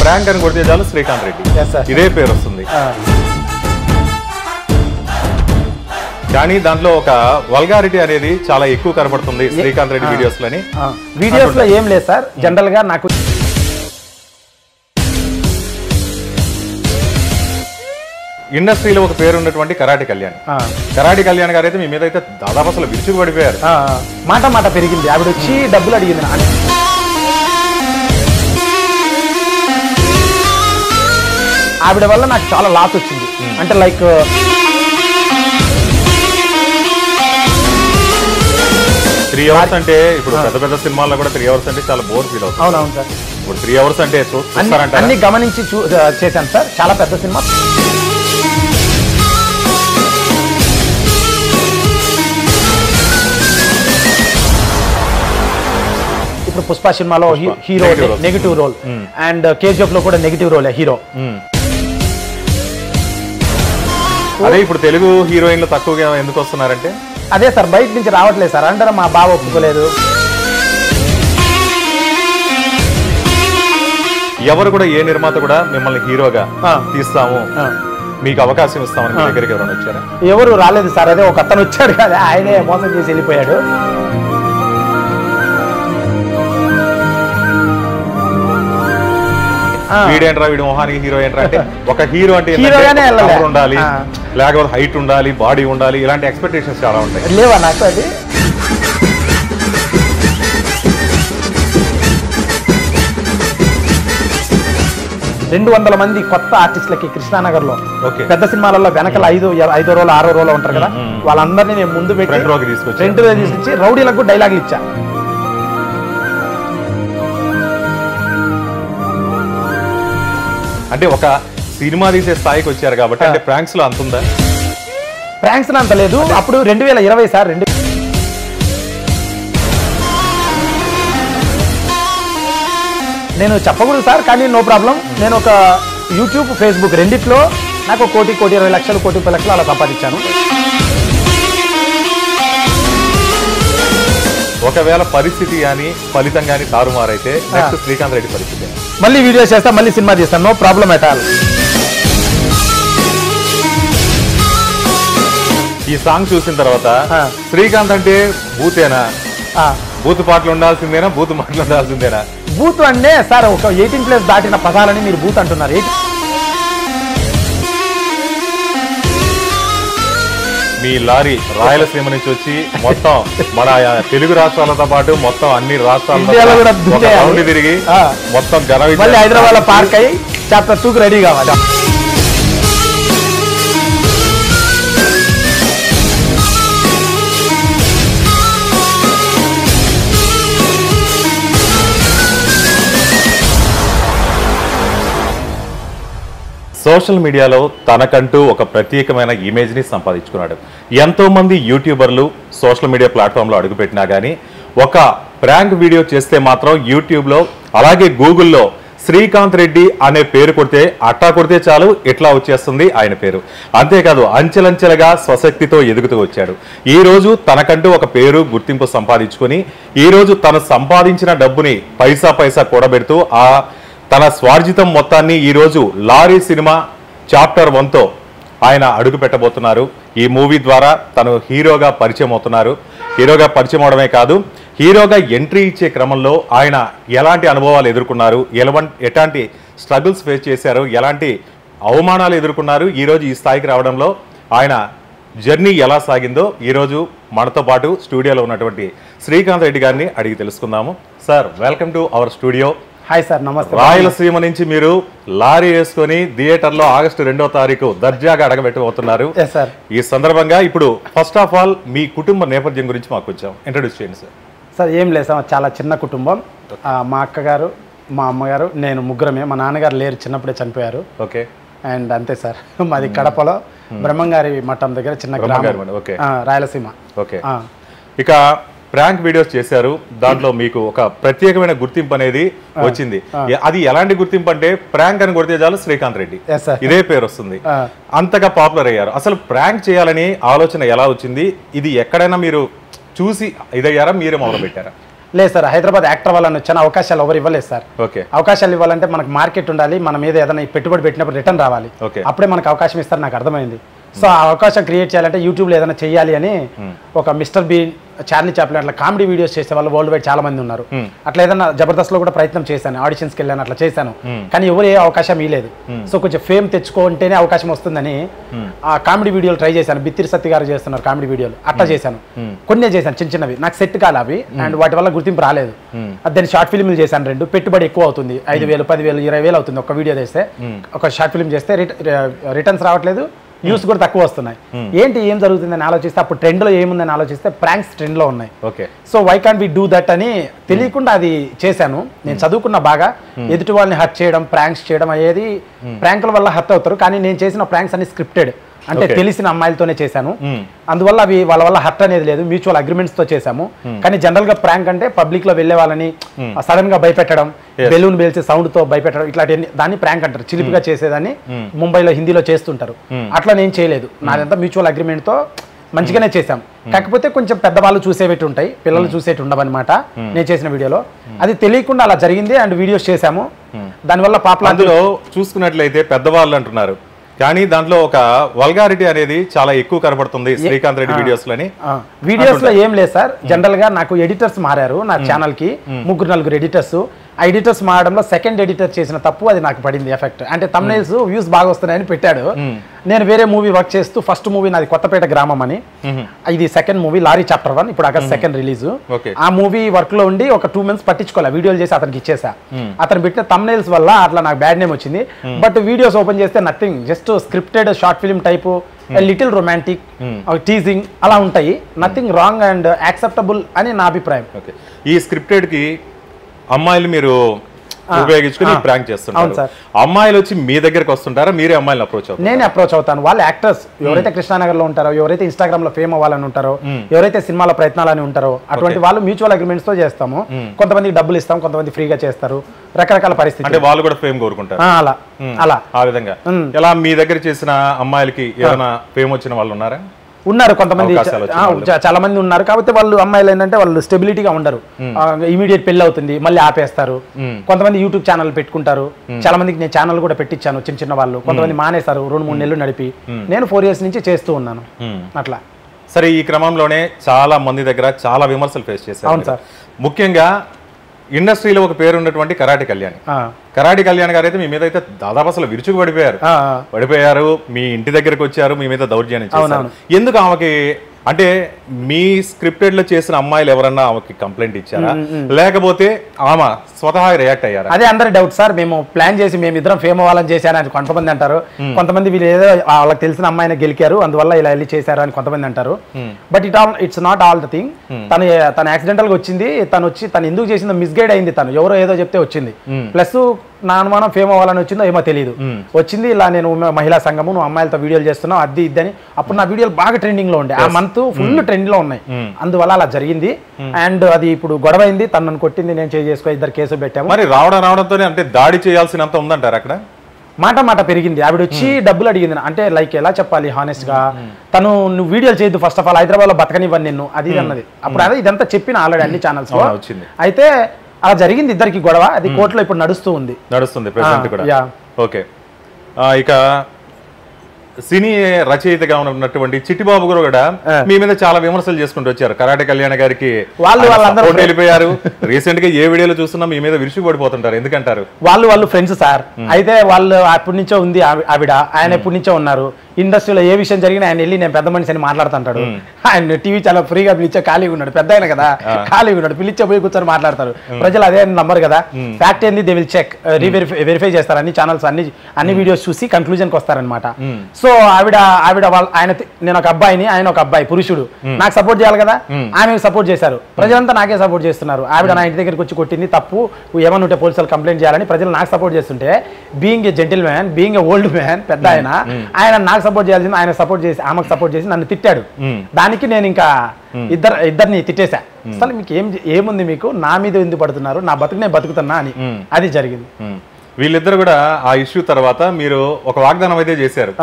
Prank అని కొడితే చాలు శ్రీకాంత్ రెడ్డి, ఇదే పేరు వస్తుంది. కానీ దాంట్లో ఒక వల్గారిటీ అనేది చాలా ఎక్కువ కనబడుతుంది శ్రీకాంత్ రెడ్డి వీడియోస్ లోని. వీడియోస్ లో ఏం లేదు సార్, జనరల్ గా నాకు ఇండస్ట్రీలో ఒక పేరు ఉన్నటువంటి కరాటి కళ్యాణ్. కరాటి కళ్యాణ్ గారు అయితే మీ మీద అయితే దాదాపు అసలు విరుచుకు పడిపోయారు. మాట మాట పెరిగింది, ఆవిడ వచ్చి డబ్బులు అడిగింది. ఆవిడ వల్ల నాకు చాలా లాస్ వచ్చింది. అంటే లైక్ 3 hours అంటే ఇప్పుడు పెద్ద పెద్ద సినిమాల్లో కూడా 3 hours అంటే చాలా బోర్ ఫీల్ అవుతుంది. అవునవును సార్. ఇప్పుడు 3 hours అంటే అన్ని గమనించి చేశాను సార్, చాలా పెద్ద సినిమా. ఇప్పుడు పుష్ప సినిమాలో hero negative role, and KGF లో కూడా నెగిటివ్ రోల్ హీరో. అదే ఇప్పుడు తెలుగు హీరోయిన్లు తక్కువగా ఎందుకు వస్తున్నారంటే అదే సార్, బయట నుంచి రావట్లేదు సార్ అంటారా, మా బావ ఒప్పుకోలేదు. ఎవరు కూడా ఏ నిర్మాత కూడా మిమ్మల్ని హీరోగా తీస్తాము, మీకు అవకాశం ఇస్తామని మీ దగ్గరికి ఎవరైనా వచ్చారా? ఎవరు రాలేదు సార్. అదే ఒక అతను వచ్చాడు కదా, ఆయనే మోసం చేసి వెళ్ళిపోయాడు. వీడేంట్రా వీడు మొహానికి హీరో ఏంట్రా అంటే, ఒక హీరో అంటే ఉండాలి, లేకపోతే హైట్ ఉండాలి, బాడీ ఉండాలి, ఇలాంటి ఎక్స్పెక్టేషన్స్ చాలా ఉంటాయి. లేవా నాకు అది? రెండు 200 మంది కొత్త ఆర్టిస్టులకి కృష్ణానగర్ లో పెద్ద సినిమాలలో వెనకాల 5 రోలు 6 రోలు ఉంటారు కదా, వాళ్ళందరినీ నేను ముందు పెట్టి తీసుకొచ్చి రౌడీలకు డైలాగులు ఇచ్చా. అంటే ఒక సినిమా తీసే స్థాయికి వచ్చారు కాబట్టి, అంటే ప్రాంక్స్ లో అంత ఉందా? ప్రాంక్స్ అంత లేదు. అప్పుడు 2020 సార్, నేను చెప్పకూడదు సార్, కానీ నో ప్రాబ్లం. నేను ఒక యూట్యూబ్, ఫేస్బుక్ రెండిట్లో నాకు 1 కోటి 20 లక్షలు 1 కోటి 30 లక్షలు అలా సంపాదించాను. ఒకవేళ పరిస్థితి కానీ ఫలితం కానీ తారుమారైతే నెక్స్ట్ శ్రీకాంత్ రెడ్డి పరిస్థితి మళ్ళీ వీడియో చేస్తా, మళ్ళీ సినిమా తీస్తాను, నో ప్రాబ్లం ఎట్ ఆల్. ఈ సాంగ్ చూసిన తర్వాత శ్రీకాంత్ అంటే బూతేనా, బూత్ పాటలు ఉండాల్సిందేనా, బూత్ మాటలు ఉండాల్సిందేనా? బూత్ అంటే సార్ ఒక 18+ దాటిన పదాలని మీరు బూత్ అంటున్నారు. మీ లారీ రాయలసీమ నుంచి వచ్చి మొత్తం మన తెలుగు రాష్ట్రాలతో పాటు మొత్తం అన్ని రాష్ట్రాల్లో తిరిగి మొత్తం హైదరాబాద్ లో పార్క్ అయ్యి చాప్టర్ 2కి రెడీ కావాలి. సోషల్ మీడియాలో తనకంటూ ఒక ప్రత్యేకమైన ఇమేజ్ని సంపాదించుకున్నాడు. ఎంతోమంది యూట్యూబర్లు సోషల్ మీడియా ప్లాట్ఫామ్లో అడుగుపెట్టినా కానీ ఒక ప్రాంక్ వీడియో చేస్తే మాత్రం యూట్యూబ్లో అలాగే గూగుల్లో శ్రీకాంత్ రెడ్డి అనే పేరు కొడితే అట్టా కొడితే చాలు ఇట్లా వచ్చేస్తుంది ఆయన పేరు. అంతేకాదు అంచెలంచెలుగా స్వశక్తితో ఎదుగుతూ వచ్చాడు. ఈరోజు తనకంటూ ఒక పేరు గుర్తింపు సంపాదించుకొని ఈరోజు తను సంపాదించిన డబ్బుని పైసా పైసా కూడబెడుతూ తన స్వార్జితం మొత్తాన్ని ఈరోజు లారీ సినిమా చాప్టర్ 1తో ఆయన అడుగు పెట్టబోతున్నారు. ఈ మూవీ ద్వారా తను హీరోగా పరిచయం అవుతున్నారు. హీరోగా పరిచయం అవడమే కాదు, హీరోగా ఎంట్రీ ఇచ్చే క్రమంలో ఆయన ఎలాంటి అనుభవాలు ఎదుర్కొన్నారు, ఎలాంటి స్ట్రగుల్స్ ఫేస్ చేశారు, ఎలాంటి అవమానాలు ఎదుర్కొన్నారు, ఈరోజు ఈ స్థాయికి రావడంలో ఆయన జర్నీ ఎలా సాగిందో ఈరోజు మనతో పాటు స్టూడియోలో ఉన్నటువంటి శ్రీకాంత్ రెడ్డి గారిని అడిగి తెలుసుకుందాము. Sir, welcome to our studio. Hi sir, నమస్తే. రాయలసీమ నుంచి మీరు లారీ వేసుకొని థియేటర్లో ఆగస్టు 2వ తారీఖు దర్జాగా అడగబెట్టబోతున్నారు. ఈ సందర్భంగా ఇప్పుడు ఫస్ట్ ఆఫ్ ఆల్ మీ కుటుంబ నేపథ్యం గురించి మాకు కొంచెం ఇంట్రడ్యూస్ చేయండి సార్. సార్ ఏం లేదు సార్, చాలా చిన్న కుటుంబం. మా అక్కగారు, మా అమ్మగారు, నేను ముగ్గురమే. మా నాన్నగారు లేరు, చిన్నప్పుడే చనిపోయారు. ఓకే. అండ్ అంతే సార్. మాది కడపలో బ్రహ్మంగారి మఠం దగ్గర చిన్న గ్రామం, రాయలసీమ. ఓకే. ఇక ప్రాంక్ వీడియోస్ చేశారు, దాంట్లో మీకు ఒక ప్రత్యేకమైన గుర్తింపు అనేది వచ్చింది. అది ఎలాంటి గుర్తింపు అంటే ప్రాంక్ అని కొడితే చాలు శ్రీకాంత్ రెడ్డి, ఇదే పేరు వస్తుంది. అంతగా పాపులర్ అయ్యారు. అసలు ప్రాంక్ చేయాలని ఆలోచన ఎలా వచ్చింది? ఇది ఎక్కడైనా మీరు చూసి ఇదయ్యారా, మీరే మొదలు పెట్టారా? లేదు సార్, హైదరాబాద్ యాక్టర్ వాళ్ళని వచ్చిన అవకాశాలు ఎవరు ఇవ్వలేదు సార్. అవకాశాలు ఇవ్వాలంటే మనకు మార్కెట్ ఉండాలి, మన మీద ఏదైనా పెట్టుబడి పెట్టినప్పుడు రిటర్న్ రావాలి, అప్పుడే మనకు అవకాశం ఇస్తారు. నాకు అర్థమైంది. సో ఆ అవకాశం క్రియేట్ చేయాలంటే యూట్యూబ్లో ఏదైనా చేయాలి అని ఒక మిస్టర్ బీన్, చార్లీ చాప్లిన్ అట్లా కామెడీ వీడియోస్ చేసే వాళ్ళు వరల్డ్ వైడ్ చాలా మంది ఉన్నారు. అట్లా ఏదైనా జబర్దస్త్లో కూడా ప్రయత్నం చేశాను, ఆడిషన్స్కి వెళ్ళాను, అట్లా చేశాను. కానీ ఎవరు ఏ అవకాశం ఇవ్వలేదు. సో కొంచెం ఫేమ్ తెచ్చుకుంటేనే అవకాశం వస్తుందని ఆ కామెడీ వీడియోలు ట్రై చేశాను. బిత్తిరి సత్తి గారు చేస్తున్నారు కామెడీ వీడియోలు, అట్లా చేశాను. కొన్నే చేశాను చిన్న చిన్నవి, నాకు సెట్ కాలే అవి, అండ్ వాటి వల్ల గుర్తింపు రాలేదు. దాన్ని షార్ట్ ఫిల్మ్లు చేశాను 2. పెట్టుబడి ఎక్కువ అవుతుంది, 5,000, 10,000, 20,000 అవుతుంది ఒక వీడియో చేస్తే. ఒక షార్ట్ ఫిల్మ్ చేస్తే రిటర్న్స్ రావట్లేదు, వ్యూస్ కూడా తక్కువ వస్తున్నాయి. ఏంటి ఏం జరుగుతుందని ఆలోచిస్తే అప్పుడు ట్రెండ్లో ఏముందని ఆలోచిస్తే ప్రాంక్స్ ట్రెండ్లో ఉన్నాయి. So why can't we do that అని తెలియకుండా అది చేశాను. నేను చదువుకున్న బాగా ఎదుటి వాళ్ళని హర్ట్ చేయడం, ప్రాంక్స్ చేయడం అయ్యేది. ప్రాంకుల వల్ల హర్ట్ అవుతారు, కానీ నేను చేసిన ప్రాంక్స్ అన్ని స్క్రిప్టెడ్, అంటే తెలిసిన అమ్మాయిలతోనే చేశాను. అందువల్ల అవి వాళ్ళ వల్ల హర్ట్ అనేది లేదు, మ్యూచువల్ అగ్రిమెంట్స్ తో చేశాము. కానీ జనరల్ గా ప్రాంక్ అంటే పబ్లిక్ లో వెళ్లే వాళ్ళని సడన్ గా భయపెట్టడం, బెలూన్ పేల్చి సౌండ్ తో భయపెట్టడం, ఇట్లాంటి దాన్ని ప్రాంక్ అంటారు. చిలిపిగా చేసేదాన్ని ముంబైలో హిందీలో చేస్తుంటారు. అట్లా నేను చేయలేదు, నాదంతా మ్యూచువల్ అగ్రిమెంట్ తో మంచిగానే చేశాం. కాకపోతే కొంచెం పెద్దవాళ్ళు చూసేవి ఉంటాయి, పిల్లలు చూసేటి ఉండవన్నమాట నేను చేసిన వీడియోలో. అది తెలియకుండా అలా జరిగింది అండ్ వీడియోస్ చేశాము. దానివల్ల పాపులారిటీలో చూసుకున్నట్లయితే పెద్దవాళ్ళు అంటున్నారు, కానీ దాంట్లో ఒక వల్గారిటీ అనేది చాలా ఎక్కువ కనబడుతుంది శ్రీకాంత్ రెడ్డి వీడియోస్ లో. ఏం లేదు సార్, జనరల్ గా నాకు ఎడిటర్స్ మారారు నా ఛానల్ కి, 3-4 ఎడిటర్స్. ఆ ఎడిటర్స్ మారడంలో సెకండ్ ఎడిటర్ చేసిన తప్పు అది నాకు పడింది ఎఫెక్ట్. అంటే తమ్నైల్స్ వ్యూస్ బాగా వస్తున్నాయని పెట్టాడు. నేను వేరే మూవీ వర్క్ చేస్తూ, ఫస్ట్ మూవీ నాది కొత్తపేట గ్రామం అని, ఇది సెకండ్ మూవీ లారీ చాప్టర్ 1, ఇప్పుడు ఆగస్ట్ 2 రిలీజ్. ఆ మూవీ వర్క్ లో ఉండి ఒక 2 months పట్టించుకోవాలి, వీడియోలు చేసి అతనికి ఇచ్చేసా. అతను పెట్టిన తమ్నైల్స్ వల్ల అట్లా నాకు బ్యాడ్ నేమ్ వచ్చింది. బట్ వీడియోస్ ఓపెన్ చేస్తే nothing, just scripted short film type, little romantic, teasing అలా ఉంటాయి. నథింగ్ రాంగ్ అండ్ యాక్సెప్టబుల్ అని నా అభిప్రాయం. ఈ స్క్రిప్టెడ్ కి అమ్మాయిలు మీరు ఉపయోగించుకుని ప్రాంక్ చేస్తుంటారు. అమ్మాయిలు వచ్చి మీ దగ్గరకు వస్తుంటారా, మీరే అమ్మాయిలు అప్రోచ్ అవుతారు? నేనే అప్రోచ్ అవుతాను. వాళ్ళు యాక్టర్స్ ఎవరైతే కృష్ణానగర్ లో ఉంటారో, ఎవరైతే ఇన్స్టాగ్రామ్ లో ఫేమ్ అవ్వాలని ఉంటారో, ఎవరైతే సినిమాల ప్రయత్నాలని ఉంటారో, అటువంటి వాళ్ళు మ్యూచువల్ అగ్రిమెంట్స్ తో చేస్తాము. కొంతమందికి డబ్బులు ఇస్తాం, కొంతమంది ఫ్రీగా చేస్తారు, రకరకాల పరిస్థితి. అంటే వాళ్ళు కూడా ఫేమ్ కోరుకుంటారు అలా ఆ విధంగా. ఎలా మీ దగ్గర చేసిన అమ్మాయిలకి ఏమైనా ఫేమ్ వచ్చిన వాళ్ళు ఉన్నారా? ఉన్నారు, కొంతమంది చాలా మంది ఉన్నారు. కాకపోతే వాళ్ళు అమ్మాయిలు ఏంటంటే వాళ్ళు స్టెబిలిటీగా ఉండరు, ఇమీడియట్ పెళ్లి అవుతుంది మళ్ళీ ఆపేస్తారు. కొంతమంది యూట్యూబ్ ఛానల్ పెట్టుకుంటారు. చాలా మందికి నేను ఛానల్ కూడా పెట్టించాను, చిన్న చిన్న వాళ్ళు. కొంతమంది మానేశారు 2-3 నెలలు నడిపి. నేను 4 years నుంచి చేస్తూ ఉన్నాను అట్లా. సరే, ఈ క్రమంలోనే చాలా మంది దగ్గర చాలా విమర్శలు ఫేస్ చేశారు. అవును సార్. ముఖ్యంగా ఇండస్ట్రీలో ఒక పేరు ఉన్నటువంటి కరాటి కళ్యాణ్ గారు అయితే మీ మీద అయితే దాదాపు అసలు విరుచుకు పడిపోయారు. మీ ఇంటి దగ్గరకు వచ్చారు, మీ మీద దౌర్జన్యం చేశారు. ఎందుకు ఆమెకి, అంటే మీ స్క్రిప్టెడ్ లో చేసిన అమ్మాయిలు ఎవరన్నా ఆమెకి కంప్లైంట్ ఇచ్చారా, లేకపోతే ఆమె స్వతహా రియాక్ట్ అయ్యారా? అదే అందరి డౌట్ సార్. మేము ప్లాన్ చేసి మేమిద్దరం ఫేమ్ అవ్వాలని చేశారని కొంతమంది అంటారు. కొంతమంది వీళ్ళు ఏదో వాళ్ళకి తెలిసిన అమ్మాయిని గెలికారు అందువల్ల ఇలా వెళ్ళి చేశారు అని కొంతమంది అంటారు. But it's not all the thing. తను యాక్సిడెంటల్ గా వచ్చింది, తను ఎందుకు చేసిందో మిస్గైడ్ అయింది. తను ఎవరో ఏదో చెప్తే వచ్చింది. ప్లస్ నా అనుమానం ఫేమ్ అవ్వాలని వచ్చిందో ఏమో తెలియదు, వచ్చింది. ఇలా నేను మహిళా సంఘము, నువ్వు అమ్మాయిలతో వీడియోలు చేస్తున్నావు, అది ఇద్దని. అప్పుడు నా వీడియోలు బాగా ట్రెండింగ్ లో ఉండే, ఆ మంత్ ఫుల్ ట్రెండ్ లో ఉన్నాయి. అందువల్ల అలా జరిగింది. అండ్ అది ఇప్పుడు గొడవ అయింది, తనను కొట్టింది, నేను చేసుకో, 2 కేసులు పెట్టాము. మరి రావడంతో అంటే దాడి చేయాల్సినంత ఉందంటారు అక్కడ? మాట పెరిగింది. ఆవిడ వచ్చి డబ్బులు అడిగింది. అంటే లైక్ ఎలా చెప్పాలి హానెస్ట్ గా, తను నువ్వు వీడియోలు చేయొద్దు, ఫస్ట్ ఆఫ్ ఆల్ హైదరాబాద్ లో బతకనివ్వను నిన్ను, అది అన్నది. అప్పుడు అదే ఇదంతా చెప్పిన ఆల్రెడీ అన్ని ఛానల్స్ లో. అయితే అలా జరిగింది ఇద్దరికి గొడవ. అది కోర్టులో ఇప్పుడు నడుస్తుంది ప్రెజెంట్ కూడా. ఓకే, ఇక సినీ రచయితగా ఉన్నటువంటి చిట్టిబాబు గారు కూడా మీ మీద చాలా విమర్శలు చేసుకుంటూ వచ్చారు. కరాటే కళ్యాణ్ గారికి వాళ్ళందరూ వెళ్ళిపోయారు. రీసెంట్ గా ఏ వీడియోలో చూస్తున్నా మీ మీద విరుచుకుపడిపోతుంటారు, ఎందుకంటారు? వాళ్ళు ఫ్రెండ్స్ సార్. అయితే వాళ్ళు అప్పటి నుంచో ఉంది ఆవిడ, ఆయన ఎప్పటి నుంచో ఉన్నారు. ఇండస్ట్రీలో ఏ విషయం జరిగినా ఆయన వెళ్ళి నేను పెద్ద మనిషి అని మాట్లాడుతుంటాడు. ఆయన టీవీ చాలా ఫ్రీగా పిలిచే, ఖాళీగా ఉన్నాడు, పెద్ద ఆయన కదా, ఖాళీగా ఉన్నాడు, పిలిచే పోయి కూర్చొని మాట్లాడతారు. ప్రజలు అదే నంబర్ కదా, ఫ్యాక్ట్ ఏంది దే విల్ చెక్, వెరిఫై చేస్తారు. అన్ని ఛానల్స్ అన్ని వీడియోస్ చూసి కన్క్లూజన్కి వస్తారనమాట. సో ఆవిడ ఆయన, నేను ఒక అబ్బాయిని, ఆయన ఒక అబ్బాయి, పురుషుడు, నాకు సపోర్ట్ చేయాలి కదా, ఆమెకు సపోర్ట్ చేశారు. ప్రజలంతా నాకే సపోర్ట్ చేస్తున్నారు. ఆవిడ నా ఇంటి దగ్గరికి వచ్చి కొట్టింది, తప్పు, ఏమన్నా ఉంటే పోలీసులు కంప్లైంట్ చేయాలని ప్రజలు నాకు సపోర్ట్ చేస్తుంటే, being a gentle man, being a old man, పెద్ద ఆయన నాకు సపోర్ట్ చేయాల్సింది, ఆయన సపోర్ట్ చేసి ఆమెకు సపోర్ట్ చేసి నన్ను తిట్టాడు. దానికి నేను ఇంకా ఇద్దరిని తిట్టేశా. అసలు మీకు ఏముంది, మీకు నా మీద ఎందుకు పడుతున్నారు, నా బతుకు నేను బతుకుతున్నా అని. అది జరిగింది. వీళ్ళిద్దరు కూడా ఆ ఇష్యూ తర్వాత మీరు ఒక వాగ్దానం అయితే చేశారు,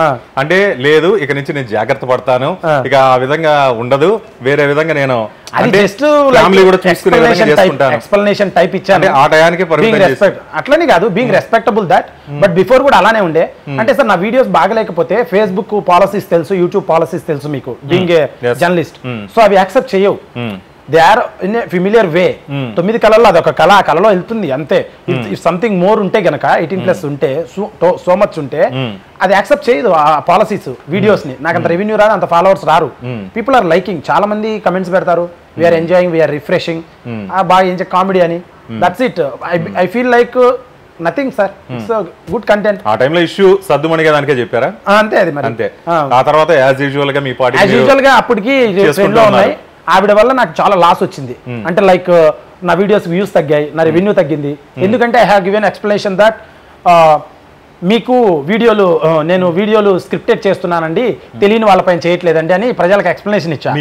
అంటే లేదు ఇక నుంచి నేను జాగ్రత్త పడతాను, ఇక ఆ విధంగా ఉండదు, వేరే విధంగా నేను ఫ్యామిలీ కూడా చూసుకునే విధంగా చేసుకుంటాను, ఎక్స్ప్లనేషన్ టైప్ ఇచ్చాను. ఆ టయానికి అట్లనే కాదు, being respectable that, but before కూడా అలానే ఉండే. అంటే సార్ నా వీడియోస్ బాగలేకపోతే ఫేస్బుక్ పాలసీస్ తెలుసు, యూట్యూబ్ పాలసీస్ తెలుసు మీకు, బీయింగ్ జర్నలిస్ట్. సో అవి యాక్సెప్ట్ చేయవు. They are in a familiar way. 9 కళల్లో అది ఒక కళ, ఆ కళలో వెళ్తుంది అంతే. ఇఫ్ సంథింగ్ మోర్ ఉంటే గనక 18+ ఉంటే, సో మచ్ ఉంటే అది యాక్సెప్ట్ చేయదు ఆ పాలసీస్ వీడియోస్ ని. నాకు అంత రెవెన్యూ రాదు, అంత ఫాలోవర్స్ రారు. పీపుల్ ఆర్ లైకింగ్, చాలా మంది కమెంట్స్ పెడతారు, వీఆర్ ఎంజాయింగ్, వీఆర్ రిఫ్రెషింగ్, బాగా ఎంజాయ్ కామెడీ అని. That's it. I feel like nothing sir, it's good content. ఆ టైంలో ఇష్యూ సర్దుమణిగా దానికే చెప్పారా? అంతే, అది మరి అంతే. ఆ తర్వాత యాజ్ యూజువల్ గా మీ పార్టీ యాజ్ యూజువల్ గా అప్పటికి ట్రెండ్ లో ఉన్నాయి. ఆవిడ వల్ల నాకు చాలా లాస్ వచ్చింది. అంటే లైక్ నా వీడియోస్ వ్యూస్ తగ్గాయి, నా రెవెన్యూ తగ్గింది. ఎందుకంటే I have given explanation that మీకు వీడియోలు, నేను వీడియోలు స్క్రిప్టెడ్ చేస్తున్నానండి, తెలియని వాళ్ళపైన చేయట్లేదండి అని ప్రజలకు ఎక్స్ప్లెనేషన్ ఇచ్చా.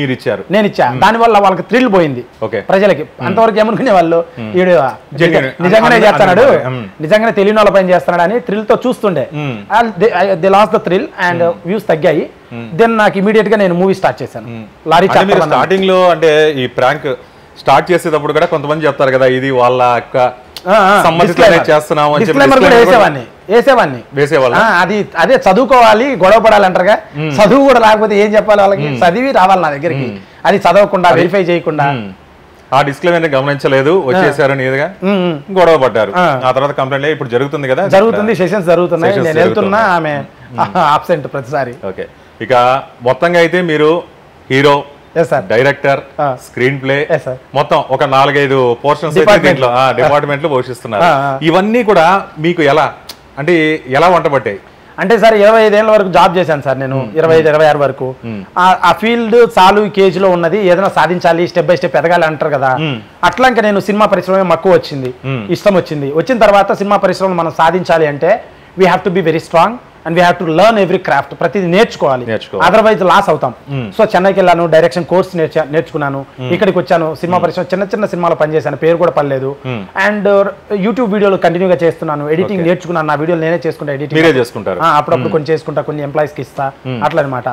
నేను ఇచ్చా. దానివల్ల వాళ్ళకి థ్రిల్ పోయింది ప్రజలకి. అంతవరకు ఏమనుకునే వాళ్ళు, వీడు నిజంగానే చేస్తున్నాడు, నిజంగానే తెలియని వాళ్ళపైన చేస్తున్నాడు అని థ్రిల్ తో చూస్తుండే. They lost the thrill and views తగ్గాయి. దెన్ నాకు ఇమీడియట్ గా నేను మూవీ స్టార్ట్ చేశాను. Lorry chapter. స్టార్టింగ్ లో అంటే ఈ ప్రాంక్ స్టార్ట్ చేసేటప్పుడు కూడా కొంతమంది చెప్తారు కదా, ఇది వాళ్ళ వేసేవాడిని. అది అదే చదువుకోవాలి, గొడవ పడాలి అంటారుగా, చదువు కూడా లేకపోతే ఏం చెప్పాలి వాళ్ళకి, చదివి రావాలి నా దగ్గరికి. అది చదవకుండా, వెరిఫై చేయకుండా ఆ డిస్క్లైమర్ గమనించలేదు, వచ్చేసారు నీదిగా గొడవ పడ్డారు. ఆ తర్వాత కంప్లైంట్ ఇప్పుడు జరుగుతుంది కదా, జరుగుతుంది, సెషన్స్ జరుగుతున్నాయి, నేను వెళ్తున్నా, ఆమె ఆబ్సెంట్ ప్రతిసారి. ఓకే, ఇక మొత్తంగా అయితే మీరు హీరో, డైరెక్టర్, స్క్రీన్ ప్లే, మొత్తం ఒక 4-5 పోర్షన్స్ డిపార్ట్మెంట్లు పోషిస్తున్నారు. ఇవన్నీ కూడా మీకు ఎలా వంట పట్టాయి? అంటే సార్ 25 ఏళ్ళ వరకు జాబ్ చేశాను సార్ నేను, 25-26 వరకు. ఆ ఫీల్డ్ చాలు కేజ్ లో ఉన్నది, ఏదైనా సాధించాలి, స్టెప్ బై స్టెప్ ఎదగాలి అంటారు కదా. అట్లా ఇంకా నేను సినిమా పరిశ్రమ మక్కువ వచ్చింది, ఇష్టం వచ్చింది. వచ్చిన తర్వాత సినిమా పరిశ్రమలో మనం సాధించాలి అంటే we have to be very strong and we have to learn every craft. ప్రతిదీ నేర్చుకోవాలి, అదర్వైజ్ లాస్ అవుతాం. సో చెన్నైకి వెళ్ళాను, డైరెక్షన్ కోర్స్ నేర్చుకున్నాను, ఇక్కడికి వచ్చాను, సినిమా పరిశ్రమ చిన్న సినిమాలో పనిచేశాను, పేరు కూడా పర్లేదు. అండ్ యూట్యూబ్ వీడియోలు కంటిన్యూగా చేస్తున్నాను, ఎడిటింగ్ నేర్చుకున్నాను, నా వీడియోలు నేనే చేసుకుంటా, ఎడిటింగ్ అప్పుడప్పుడు కొన్ని చేసుకుంటా, కొన్ని ఎంప్లాయీస్ కి ఇస్తా, అట్లా అనమాట.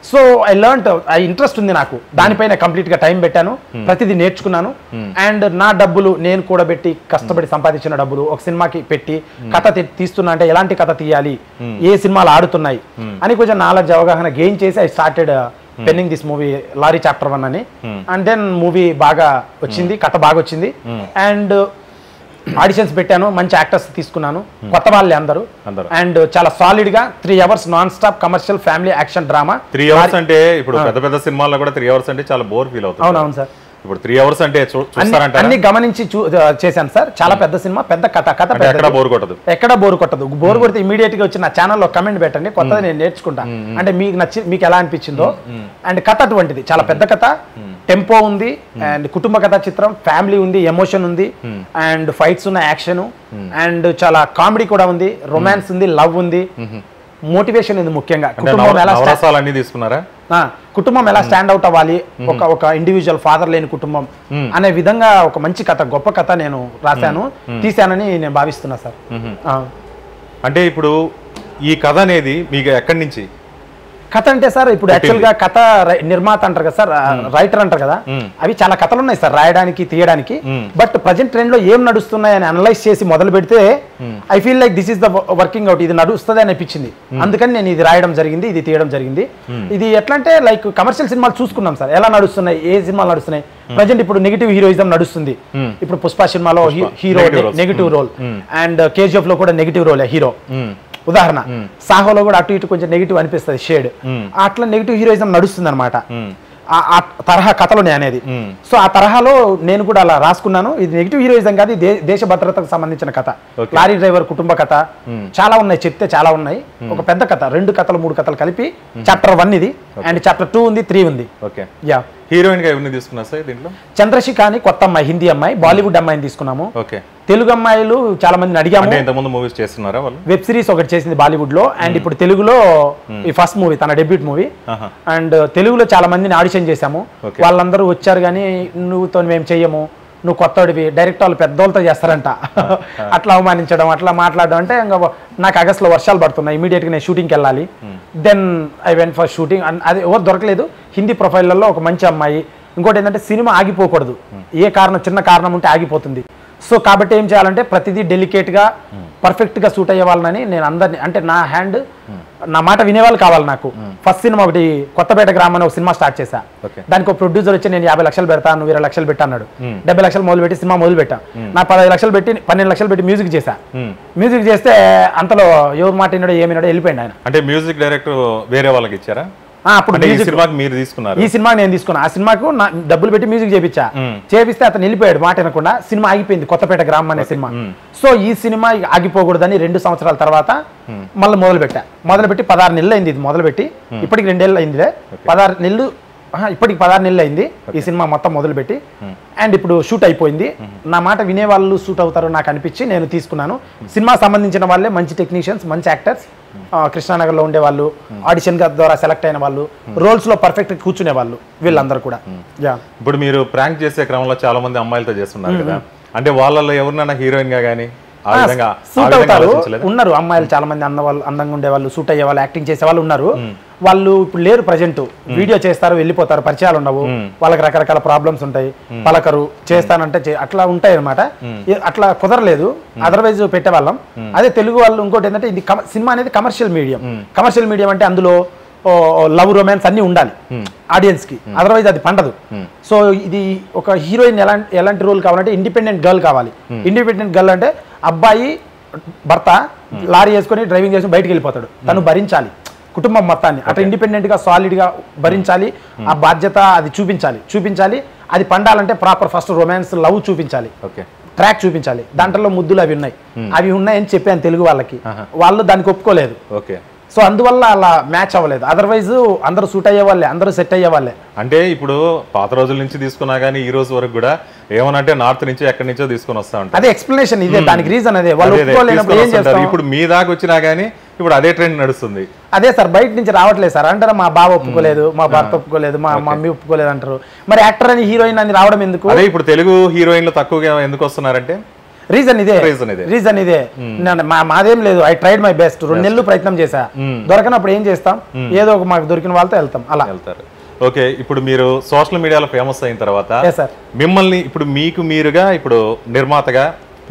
సో ఐ లెర్న్, ఇంట్రెస్ట్ ఉంది నాకు దానిపైన, కంప్లీట్ గా టైం పెట్టాను, ప్రతిదీ నేర్చుకున్నాను. అండ్ నా డబ్బులు నేను కూడా పెట్టి కష్టపడి సంపాదించిన డబ్బులు ఒక సినిమాకి పెట్టి కథ తీస్తున్నా అంటే ఎలాంటి కథ తీయాలి, ఏ సినిమాలు ఆడుతున్నాయి అని కొంచెం నాలెడ్జ్, అవగాహన గెయిన్ చేసి I started penning this movie lorry chapter 1 అని. అండ్ దెన్ మూవీ బాగా వచ్చింది, కథ బాగా వచ్చింది. అండ్ ఆడిషన్స్ పెట్టాను, మంచి యాక్టర్స్ తీసుకున్నాను, కొత్త వాళ్ళే అందరూ. అండ్ చాలా సాలిడ్ గా 3 hours non stop commercial family action drama. 3 hours అంటే ఇప్పుడు పెద్ద సినిమాల్లో కూడా 3 hours అంటే చాలా బోర్ ఫీల్ అవుతుంది. అవునవును సార్. ఇప్పుడు 3 hours అంటే అన్ని గమనించి చేశాను సార్. చాలా పెద్ద సినిమా, పెద్ద కథ ఎక్కడ బోర్ కొట్టదు. బోర్ కొడితే ఇమీడియట్ గా వచ్చి నా ఛానల్లో కమెంట్ పెట్టండి, కొత్తది నేను నేర్చుకుంటా, అంటే మీకు ఎలా అనిపించిందో. అండ్ కథ అటువంటిది, చాలా పెద్ద కథ, టెంపో ఉంది, అండ్ కుటుంబ కథ చిత్రం, ఫ్యామిలీ ఉంది, ఎమోషన్ ఉంది, అండ్ ఫైట్స్ ఉన్న యాక్షన్, అండ్ చాలా కామెడీ కూడా ఉంది, రొమాన్స్ ఉంది, లవ్ ఉంది, మోటివేషన్ ఉంది. ముఖ్యంగా కుటుంబం ఎలా స్టాండ్ అవుట్ అవ్వాలి, ఒక ఇండివిజువల్ ఫాదర్ లేని కుటుంబం అనే విధంగా ఒక మంచి కథ, గొప్ప కథ నేను రాశాను, తీశానని నేను భావిస్తున్నా సార్. అంటే ఇప్పుడు ఈ కథ అనేది మీకు ఎక్కడి నుంచి? కథ అంటే సార్ ఇప్పుడు యాక్చువల్ గా కథ నిర్మాత అంటారు కదా సార్, రైటర్ అంటారు కదా, అవి చాలా కథలు ఉన్నాయి సార్ రాయడానికి, తీయడానికి. బట్ ప్రజెంట్ ట్రెండ్ లో ఏం నడుస్తున్నాయి అని అనలైజ్ చేసి మొదలు పెడితే I feel like this is the working out, ఇది నడుస్తుంది అని అనిపించింది. అందుకని నేను ఇది రాయడం జరిగింది, ఇది తీయడం జరిగింది. ఇది ఎట్లా అంటే లైక్ కమర్షియల్ సినిమాలు చూసుకున్నాం సార్, ఎలా నడుస్తున్నాయి, ఏ సినిమాలు నడుస్తున్నాయి. ప్రజెంట్ ఇప్పుడు నెగిటివ్ హీరోయిజం నడుస్తుంది. ఇప్పుడు పుష్ప సినిమాలో hero negative role, and KGF లో కూడా నెగిటివ్ రోల్ హీరో. ఉదాహరణ సాహోలో కూడా అటు ఇటు కొంచెం నెగిటివ్ అనిపిస్తుంది షేడ్, అట్లా నెగిటివ్ హీరోయిజం నడుస్తుంది అనమాట. ఆ తరహా కథలు అనేది. సో ఆ తరహాలో నేను కూడా అలా రాసుకున్నాను. ఇది నెగిటివ్ హీరోయిజం కాదు, దేశ భద్రతకు సంబంధించిన కథ, లారీ డ్రైవర్ కుటుంబ కథ, చాలా ఉన్నాయి, చెప్తే చాలా ఉన్నాయి. ఒక పెద్ద కథ, 2 కథలు 3 కథలు కలిపి చాప్టర్ 1 ఇది, అండ్ చాప్టర్ 2 ఉంది, 3 ఉంది. యా, హీరోయిన్ గా ఎవరిని తీసుకున్నారు సార్ దీంట్లో? చంద్రశిఖ అని కొత్త అమ్మాయి, హిందీ అమ్మాయి, బాలీవుడ్ అమ్మాయిని తీసుకున్నాము. తెలుగు అమ్మాయిలు చాలా మందిని అడిగాము. వెబ్ సిరీస్ ఒకటి చేసింది బాలీవుడ్ లో, అండ్ ఇప్పుడు తెలుగులో ఈ ఫస్ట్ మూవీ, తన డెబ్యూట్ మూవీ. అండ్ తెలుగులో చాలా మందిని ఆడిషన్ చేశాము, వాళ్ళందరూ వచ్చారు, కానీ నువ్వుతో మేము చెయ్యము, నువ్వు కొత్తడివి, డైరెక్ట్ వాళ్ళు పెద్దోళ్ళతో చేస్తారంట. అట్లా అవమానించడం, అట్లా మాట్లాడడం. అంటే ఇంకా నాకు ఆగస్టులో వర్షాలు పడుతున్నాయి, ఇమీడియట్గా నేను షూటింగ్కి వెళ్ళాలి. Then I went for shooting. అది ఎవరు దొరకలేదు. హిందీ ప్రొఫైల్లలో ఒక మంచి అమ్మాయి. ఇంకోటి ఏంటంటే సినిమా ఆగిపోకూడదు, ఏ కారణం చిన్న కారణం ఉంటే ఆగిపోతుంది. సో కాబట్టి ఏం చేయాలంటే ప్రతిదీ డెలికేట్గా పర్ఫెక్ట్గా సూట్ అయ్యే వాళ్ళని నేను అందరినీ, అంటే నా హ్యాండ్ నా మాట వినేవాళ్ళు కావాలి నాకు. ఫస్ట్ సినిమా ఒకటి కొత్తపేట గ్రామం అని ఒక సినిమా స్టార్ట్ చేశా. దానికి ఒక ప్రొడ్యూసర్ వచ్చి నేను 50 లక్షలు పెడతా, నువ్వు 20 లక్షలు పెట్టా అన్నాడు. 70 లక్షలు మొదలు పెట్టి సినిమా మొదలు పెట్టా. నా 15 లక్షలు పెట్టి 12 లక్షలు పెట్టి మ్యూజిక్ చేశా. మ్యూజిక్ చేస్తే అంతలో ఎవరు మాట విన్నాడో ఏమినాడో వెళ్ళిపోయింది ఆయన. అంటే మ్యూజిక్ డైరెక్టర్ వేరే వాళ్ళకి ఇచ్చారా? అప్పుడు ఈ సినిమాకి మీరు తీసుకున్నారు? ఈ సినిమాకి నేను తీసుకున్నా. ఆ సినిమాకు డబ్బులు పెట్టి మ్యూజిక్ చేపిస్తే అతను వెళ్ళిపోయాడు మాట వినకుండా. సినిమా ఆగిపోయింది, కొత్తపేట గ్రామం అనే సినిమా. సో ఈ సినిమా ఆగిపోకూడదని 2 సంవత్సరాల తర్వాత మళ్ళీ మొదలుపెట్టి 16 నెలలు అయింది. ఇది మొదలుపెట్టి ఇప్పటికి 2 ఏళ్ళు అయిందిలే. 16 నెలలు, ఇప్పటికి 16 నెలలు అయింది ఈ సినిమా మొత్తం మొదలుపెట్టి. అండ్ ఇప్పుడు షూట్ అయిపోయింది. నా మాట వినే వాళ్ళు షూట్ అవుతారు నాకు అనిపించి నేను తీసుకున్నాను. సినిమా సంబంధించిన వాళ్ళే మంచి టెక్నీషియన్స్, మంచి యాక్టర్స్, కృష్ణానగర్లో ఉండే వాళ్ళు, ఆడిషన్ ద్వారా సెలెక్ట్ అయిన వాళ్ళు, రోల్స్ లో పర్ఫెక్ట్ కూర్చునే వాళ్ళు, వీళ్ళందరూ కూడా. ఇప్పుడు మీరు ప్రాంక్ చేసే క్రమంలో చాలా మంది అమ్మాయిలతో చేస్తున్నారు కదా, అంటే వాళ్ళలో ఎవరినైనా హీరోయిన్ గా గానీ సూట్ అవుతారు ఉన్నారు అమ్మాయిలు చాలా మంది. అందంగా ఉండేవాళ్ళు, సూట్ అయ్యే వాళ్ళు, యాక్టింగ్ చేసే వాళ్ళు ఉన్నారు. వాళ్ళు ఇప్పుడు లేరు ప్రజెంట్. వీడియో చేస్తారు, వెళ్ళిపోతారు, పరిచయాలు ఉండవు, వాళ్ళకి రకరకాల ప్రాబ్లమ్స్ ఉంటాయి, పలకరు, చేస్తానంటే అట్లా ఉంటాయి అనమాట. అట్లా కుదరలేదు, అదర్వైజ్ పెట్టేవాళ్ళం. అదే తెలుగు వాళ్ళు ఇంకోటి ఏంటంటే ఇది సినిమా అనేది కమర్షియల్ మీడియం. కమర్షియల్ మీడియం అంటే అందులో లవ్, రొమాన్స్ అన్ని ఉండాలి ఆడియన్స్ కి, అదర్వైజ్ అది పండదు. సో ఇది ఒక హీరోయిన్ ఎలాంటి రోల్ కావాలంటే ఇండిపెండెంట్ గర్ల్ కావాలి. ఇండిపెండెంట్ గర్ల్ అంటే అబ్బాయి భర్త లారీ వేసుకొని డ్రైవింగ్ చేసుకుని బయటకు వెళ్ళిపోతాడు, తను భరించాలి కుటుంబం మొత్తాన్ని. అట్లా ఇండిపెండెంట్ గా సాలిడ్ గా భరించాలి. ఆ బాధ్యత అది చూపించాలి. అది పండాలంటే ప్రాపర్ ఫస్ట్ రొమాన్స్, లవ్ చూపించాలి, ట్రాక్ చూపించాలి. దాంట్లో ముద్దులు అవి ఉన్నాయని చెప్పాను తెలుగు వాళ్ళకి, వాళ్ళు దానికి ఒప్పుకోలేదు. సో అందువల్ల అలా మ్యాచ్ అవ్వలేదు. అదర్వైజ్ అందరూ సూట్ అయ్యే వాళ్ళే, అందరూ సెట్ అయ్యే వాళ్ళే. అంటే ఇప్పుడు పాత రోజుల నుంచి తీసుకున్నా గానీ ఈ రోజు వరకు కూడా ఏమనంటే నార్త్ నుంచి ఎక్కడి నుంచో తీసుకొని వస్తా ఉంటారు. అదే ఎక్స్ప్లెనేషన్, ఇదే దానికి రీజన్. అదే వాళ్ళు ఒప్పుకోలేనప్పుడు ఏం చేస్తారు. ఇప్పుడు మీ దాకా వచ్చినా గానీ ఇప్పుడు అదే ట్రెండ్ నడుస్తుంది. అదే సార్, బయట నుంచి రావట్లేదు సార్. అంటారా మా బావ ఒప్పుకోలేదు, మా భర్త ఒప్పుకోలేదు, మా మమ్మీ ఒప్పుకోలేదు అంటారు. మరి యాక్టర్ అని, హీరోయిన్ అని రావడం ఎందుకు? అదే ఇప్పుడు తెలుగు హీరోయిన్లు తక్కువగా ఎందుకు వస్తున్నారంటే రీజన్ ఇదే. మాదేం లేదు. I tried my best. 2 నెలలు ప్రయత్నం చేశా, దొరకనప్పుడు ఏం చేస్తాం, ఏదో ఒక మాకు దొరికిన వాళ్ళతో వెళ్తాం, అలా వెళ్తారు. ఓకే, ఇప్పుడు మీరు సోషల్ మీడియాలో ఫేమస్ అయిన తర్వాత మిమ్మల్ని ఇప్పుడు మీరుగా ఇప్పుడు నిర్మాతగా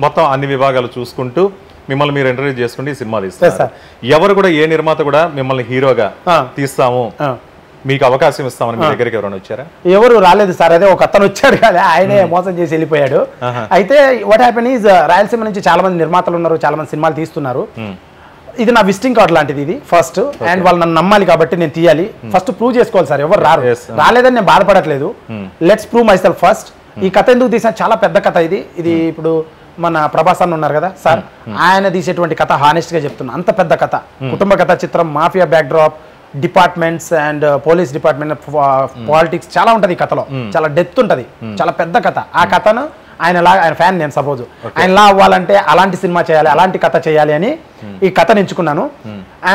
మొత్తం అన్ని విభాగాలు చూసుకుంటూ మిమ్మల్ని మీరు ఇంటర్వ్యూ చేసుకుంటూ ఈ సినిమా తీస్తారు. ఎవరు కూడా ఏ నిర్మాత కూడా మిమ్మల్ని హీరోగా తీస్తాము, మీకు అవకాశం ఇస్తామని మీ దగ్గరికి ఎవరైనా వచ్చారా? ఎవరు రాలేదు సార్. అదే ఒక అతను వచ్చాడు కదా, ఆయనే మోసం చేసి వెళ్ళిపోయాడు. అయితే వాట్ హ్యాపెన్ ఈజ్ రాయలసీమ నుంచి చాలా మంది నిర్మాతలు ఉన్నారు, చాలా మంది సినిమాలు తీస్తున్నారు. ఇది నా విజిటింగ్ కార్డ్ లాంటిది ఇది ఫస్ట్. అండ్ వాళ్ళు నన్ను నమ్మాలి కాబట్టి నేను తీయాలి. ఫస్ట్ ప్రూవ్ చేసుకోవాలి సార్. ఎవరు రాలేదని నేను బాధపడట్లేదు. Let's prove myself first. ఈ కథ ఎందుకు తీసిన, చాలా పెద్ద కథ ఇది. ఇప్పుడు మన ప్రభాస్ అన్న ఉన్నారు కదా సార్, ఆయన తీసేటువంటి కథ హానెస్ట్ గా చెప్తున్నా, అంత పెద్ద కథ, కుటుంబ కథ చిత్రం, mafia back drop, departments and police department, politics చాలా ఉంటది ఈ కథలో, చాలా డెప్త్ ఉంటది, చాలా పెద్ద కథ. ఆ కథను ఆయన ఫ్యాన్ నేను సపోజ్, ఆయనలా అవ్వాలంటే అలాంటి సినిమా చేయాలి, అలాంటి కథ చేయాలి అని ఈ కథను ఎంచుకున్నాను.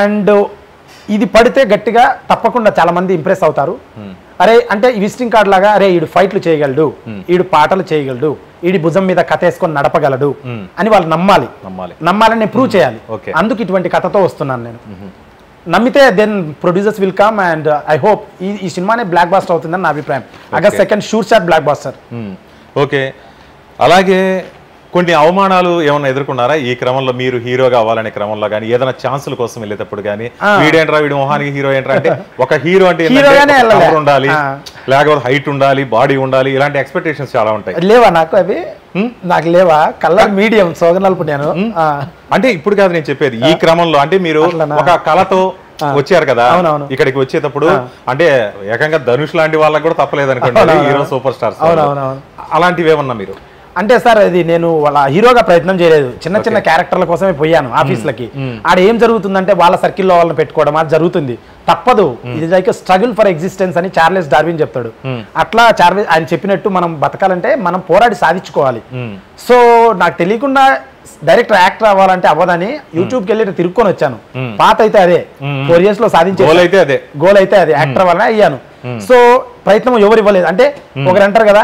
అండ్ ఇది పడితే గట్టిగా తప్పకుండా చాలా మంది ఇంప్రెస్ అవుతారు. అరే అంటే ఈ విజిటింగ్ కార్డ్ లాగా, అరే ఈడు ఫైట్లు చేయగలడు, ఈడు పాటలు చేయగలడు, ఈడి భుజం మీద కథ వేసుకొని నడపగలడు అని వాళ్ళు నమ్మాలని నేను ప్రూవ్ చేయాలి. అందుకు ఇటువంటి కథతో వస్తున్నాను నేను. నమ్మితే then producers will come. And I hope ఈ సినిమానే బ్లాక్ బాస్టర్ అవుతుందని నా అభిప్రాయం. August 2 sure shot blockbuster. Okay, అలాగే కొన్ని అవమానాలు ఏమన్నా ఎదుర్కొన్నారా ఈ క్రమంలో? మీరు హీరోగా అవ్వాలనే క్రమంలో కానీ, ఏదైనా ఛాన్సుల కోసం వెళ్ళేటప్పుడు కానీ, వీడేంట్రా వీడు మొహానికి హీరో ఏంట్రా అంటే, ఒక హీరో అంటే ఉండాలి, లేకపోతే హైట్ ఉండాలి, బాడీ ఉండాలి, ఇలాంటి ఎక్స్పెక్టేషన్స్ చాలా ఉంటాయి. లేవా నాకు అవి? నాకు లేవా? కలర్ మీడియం సోగనల్పు నేను. అంటే ఇప్పుడు కాదు నేను చెప్పేది, ఈ క్రమంలో అంటే మీరు ఒక కళతో వచ్చారు కదా ఇక్కడికి వచ్చేటప్పుడు, అంటే ఏకంగా ధనుష్ లాంటి వాళ్ళకి కూడా తప్పలేదు అనుకోండి, హీరో సూపర్ స్టార్స్, అలాంటివి ఏమన్నా మీరు? అంటే సార్ అది నేను వాళ్ళ హీరోగా ప్రయత్నం చేయలేదు, చిన్న చిన్న క్యారెక్టర్ల కోసమే పోయాను ఆఫీస్లకి. ఆడ ఏం జరుగుతుందంటే వాళ్ళ సర్కిల్లో వాళ్ళని పెట్టుకోవడం అది జరుగుతుంది, తప్పదు. ఇది లైక్ స్ట్రగుల్ ఫర్ ఎగ్జిస్టెన్స్ అని చార్లెస్ డార్విన్ చెప్తాడు. అట్లా ఆయన చెప్పినట్టు మనం బతకాలంటే మనం పోరాడి సాధించుకోవాలి. సో నాకు తెలియకుండా డైరెక్టర్ యాక్టర్ అవ్వాలంటే అవ్వదని యూట్యూబ్కి వెళ్ళి తిరుక్కొని వచ్చాను. పాత అయితే అదే 4 years లో సాధించే గోల్ అయితే అదే యాక్టర్ వల్లనే అయ్యాను. సో ప్రయత్నం ఎవరు ఇవ్వలేదు. అంటే ఒకరు అంటారు కదా,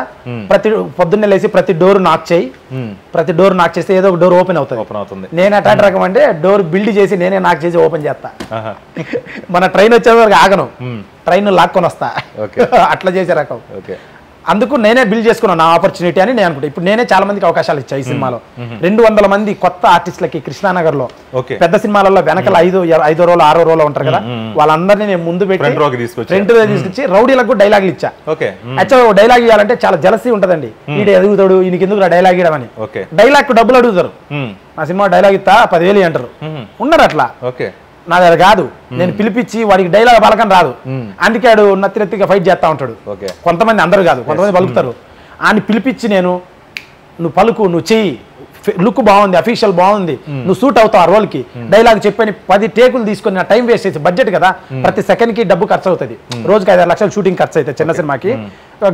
ప్రతి పొద్దున్నే లేచి ప్రతి డోర్ నాక్ చేయి, ప్రతి డోర్ నాక్ చేస్తే ఏదో ఒక డోర్ ఓపెన్ అవుతుంది. నేను అటాట్ రకం అంటే డోర్ బిల్డ్ చేసి నేనే నాక్ చేసి ఓపెన్ చేస్తా. మన ట్రైన్ వచ్చే వరకు ఆగను, ట్రైన్ లాక్కొని వస్తా, అట్లా చేసే రకం. అందుకు నేనే బిల్డ్ చేసుకున్నాను నా ఆపర్చునిటీ అని నేను అనుకుంటా. ఇప్పుడు నేనే చాలా మందికి అవకాశాలు ఇచ్చా ఈ సినిమాలో. 200 మంది కొత్త ఆర్టిస్టులకి కృష్ణానగర్ లో పెద్ద సినిమాలలో వెనకాల 5 రోజులు 6 రోజులు ఉంటారు కదా, వాళ్ళందరినీ నేను ముందు పెట్టి ఫ్రంట్ లో తీసుకొచ్చి రౌడీలకు డైలాగులు ఇచ్చా. యాక్చువల్ డైలాగ్ ఇవ్వాలంటే చాలా జలసీ ఉంటదండి. ఈడ ఎదుగుతాడు, ఈయనకి ఎందుకు డైలాగ్ ఇవ్వమని డైలాగ్ డబ్బులు అడుగుతారు. నా సినిమా డైలాగ్ ఇస్తా 10,000 అంటారు. ఉన్నారు అట్లా. నా దగ్గర కాదు, నేను పిలిపించి వాడికి డైలాగ్ పలకని రాదు, అందుకే ఆడు నత్తిగా ఫైట్ చేస్తా ఉంటాడు. కొంతమంది, అందరూ కాదు, కొంతమంది పలుకుతారు. ఆయన పిలిపించి నేను నువ్వు పలుకు, నువ్వు చెయ్యి, లుక్ బాగుంది, అఫీషియల్ బాగుంది, నువ్వు సూట్ అవుతావు ఆ రోల్కి, డైలాగ్ చెప్పని 10 టేకులు తీసుకొని నా టైం వేస్ట్ చేసి, బడ్జెట్ కదా, ప్రతి సెకండ్ కి డబ్బు ఖర్చు అవుతుంది. రోజుకి 5-6 లక్షలు షూటింగ్ ఖర్చు అవుతుంది చిన్న సినిమాకి.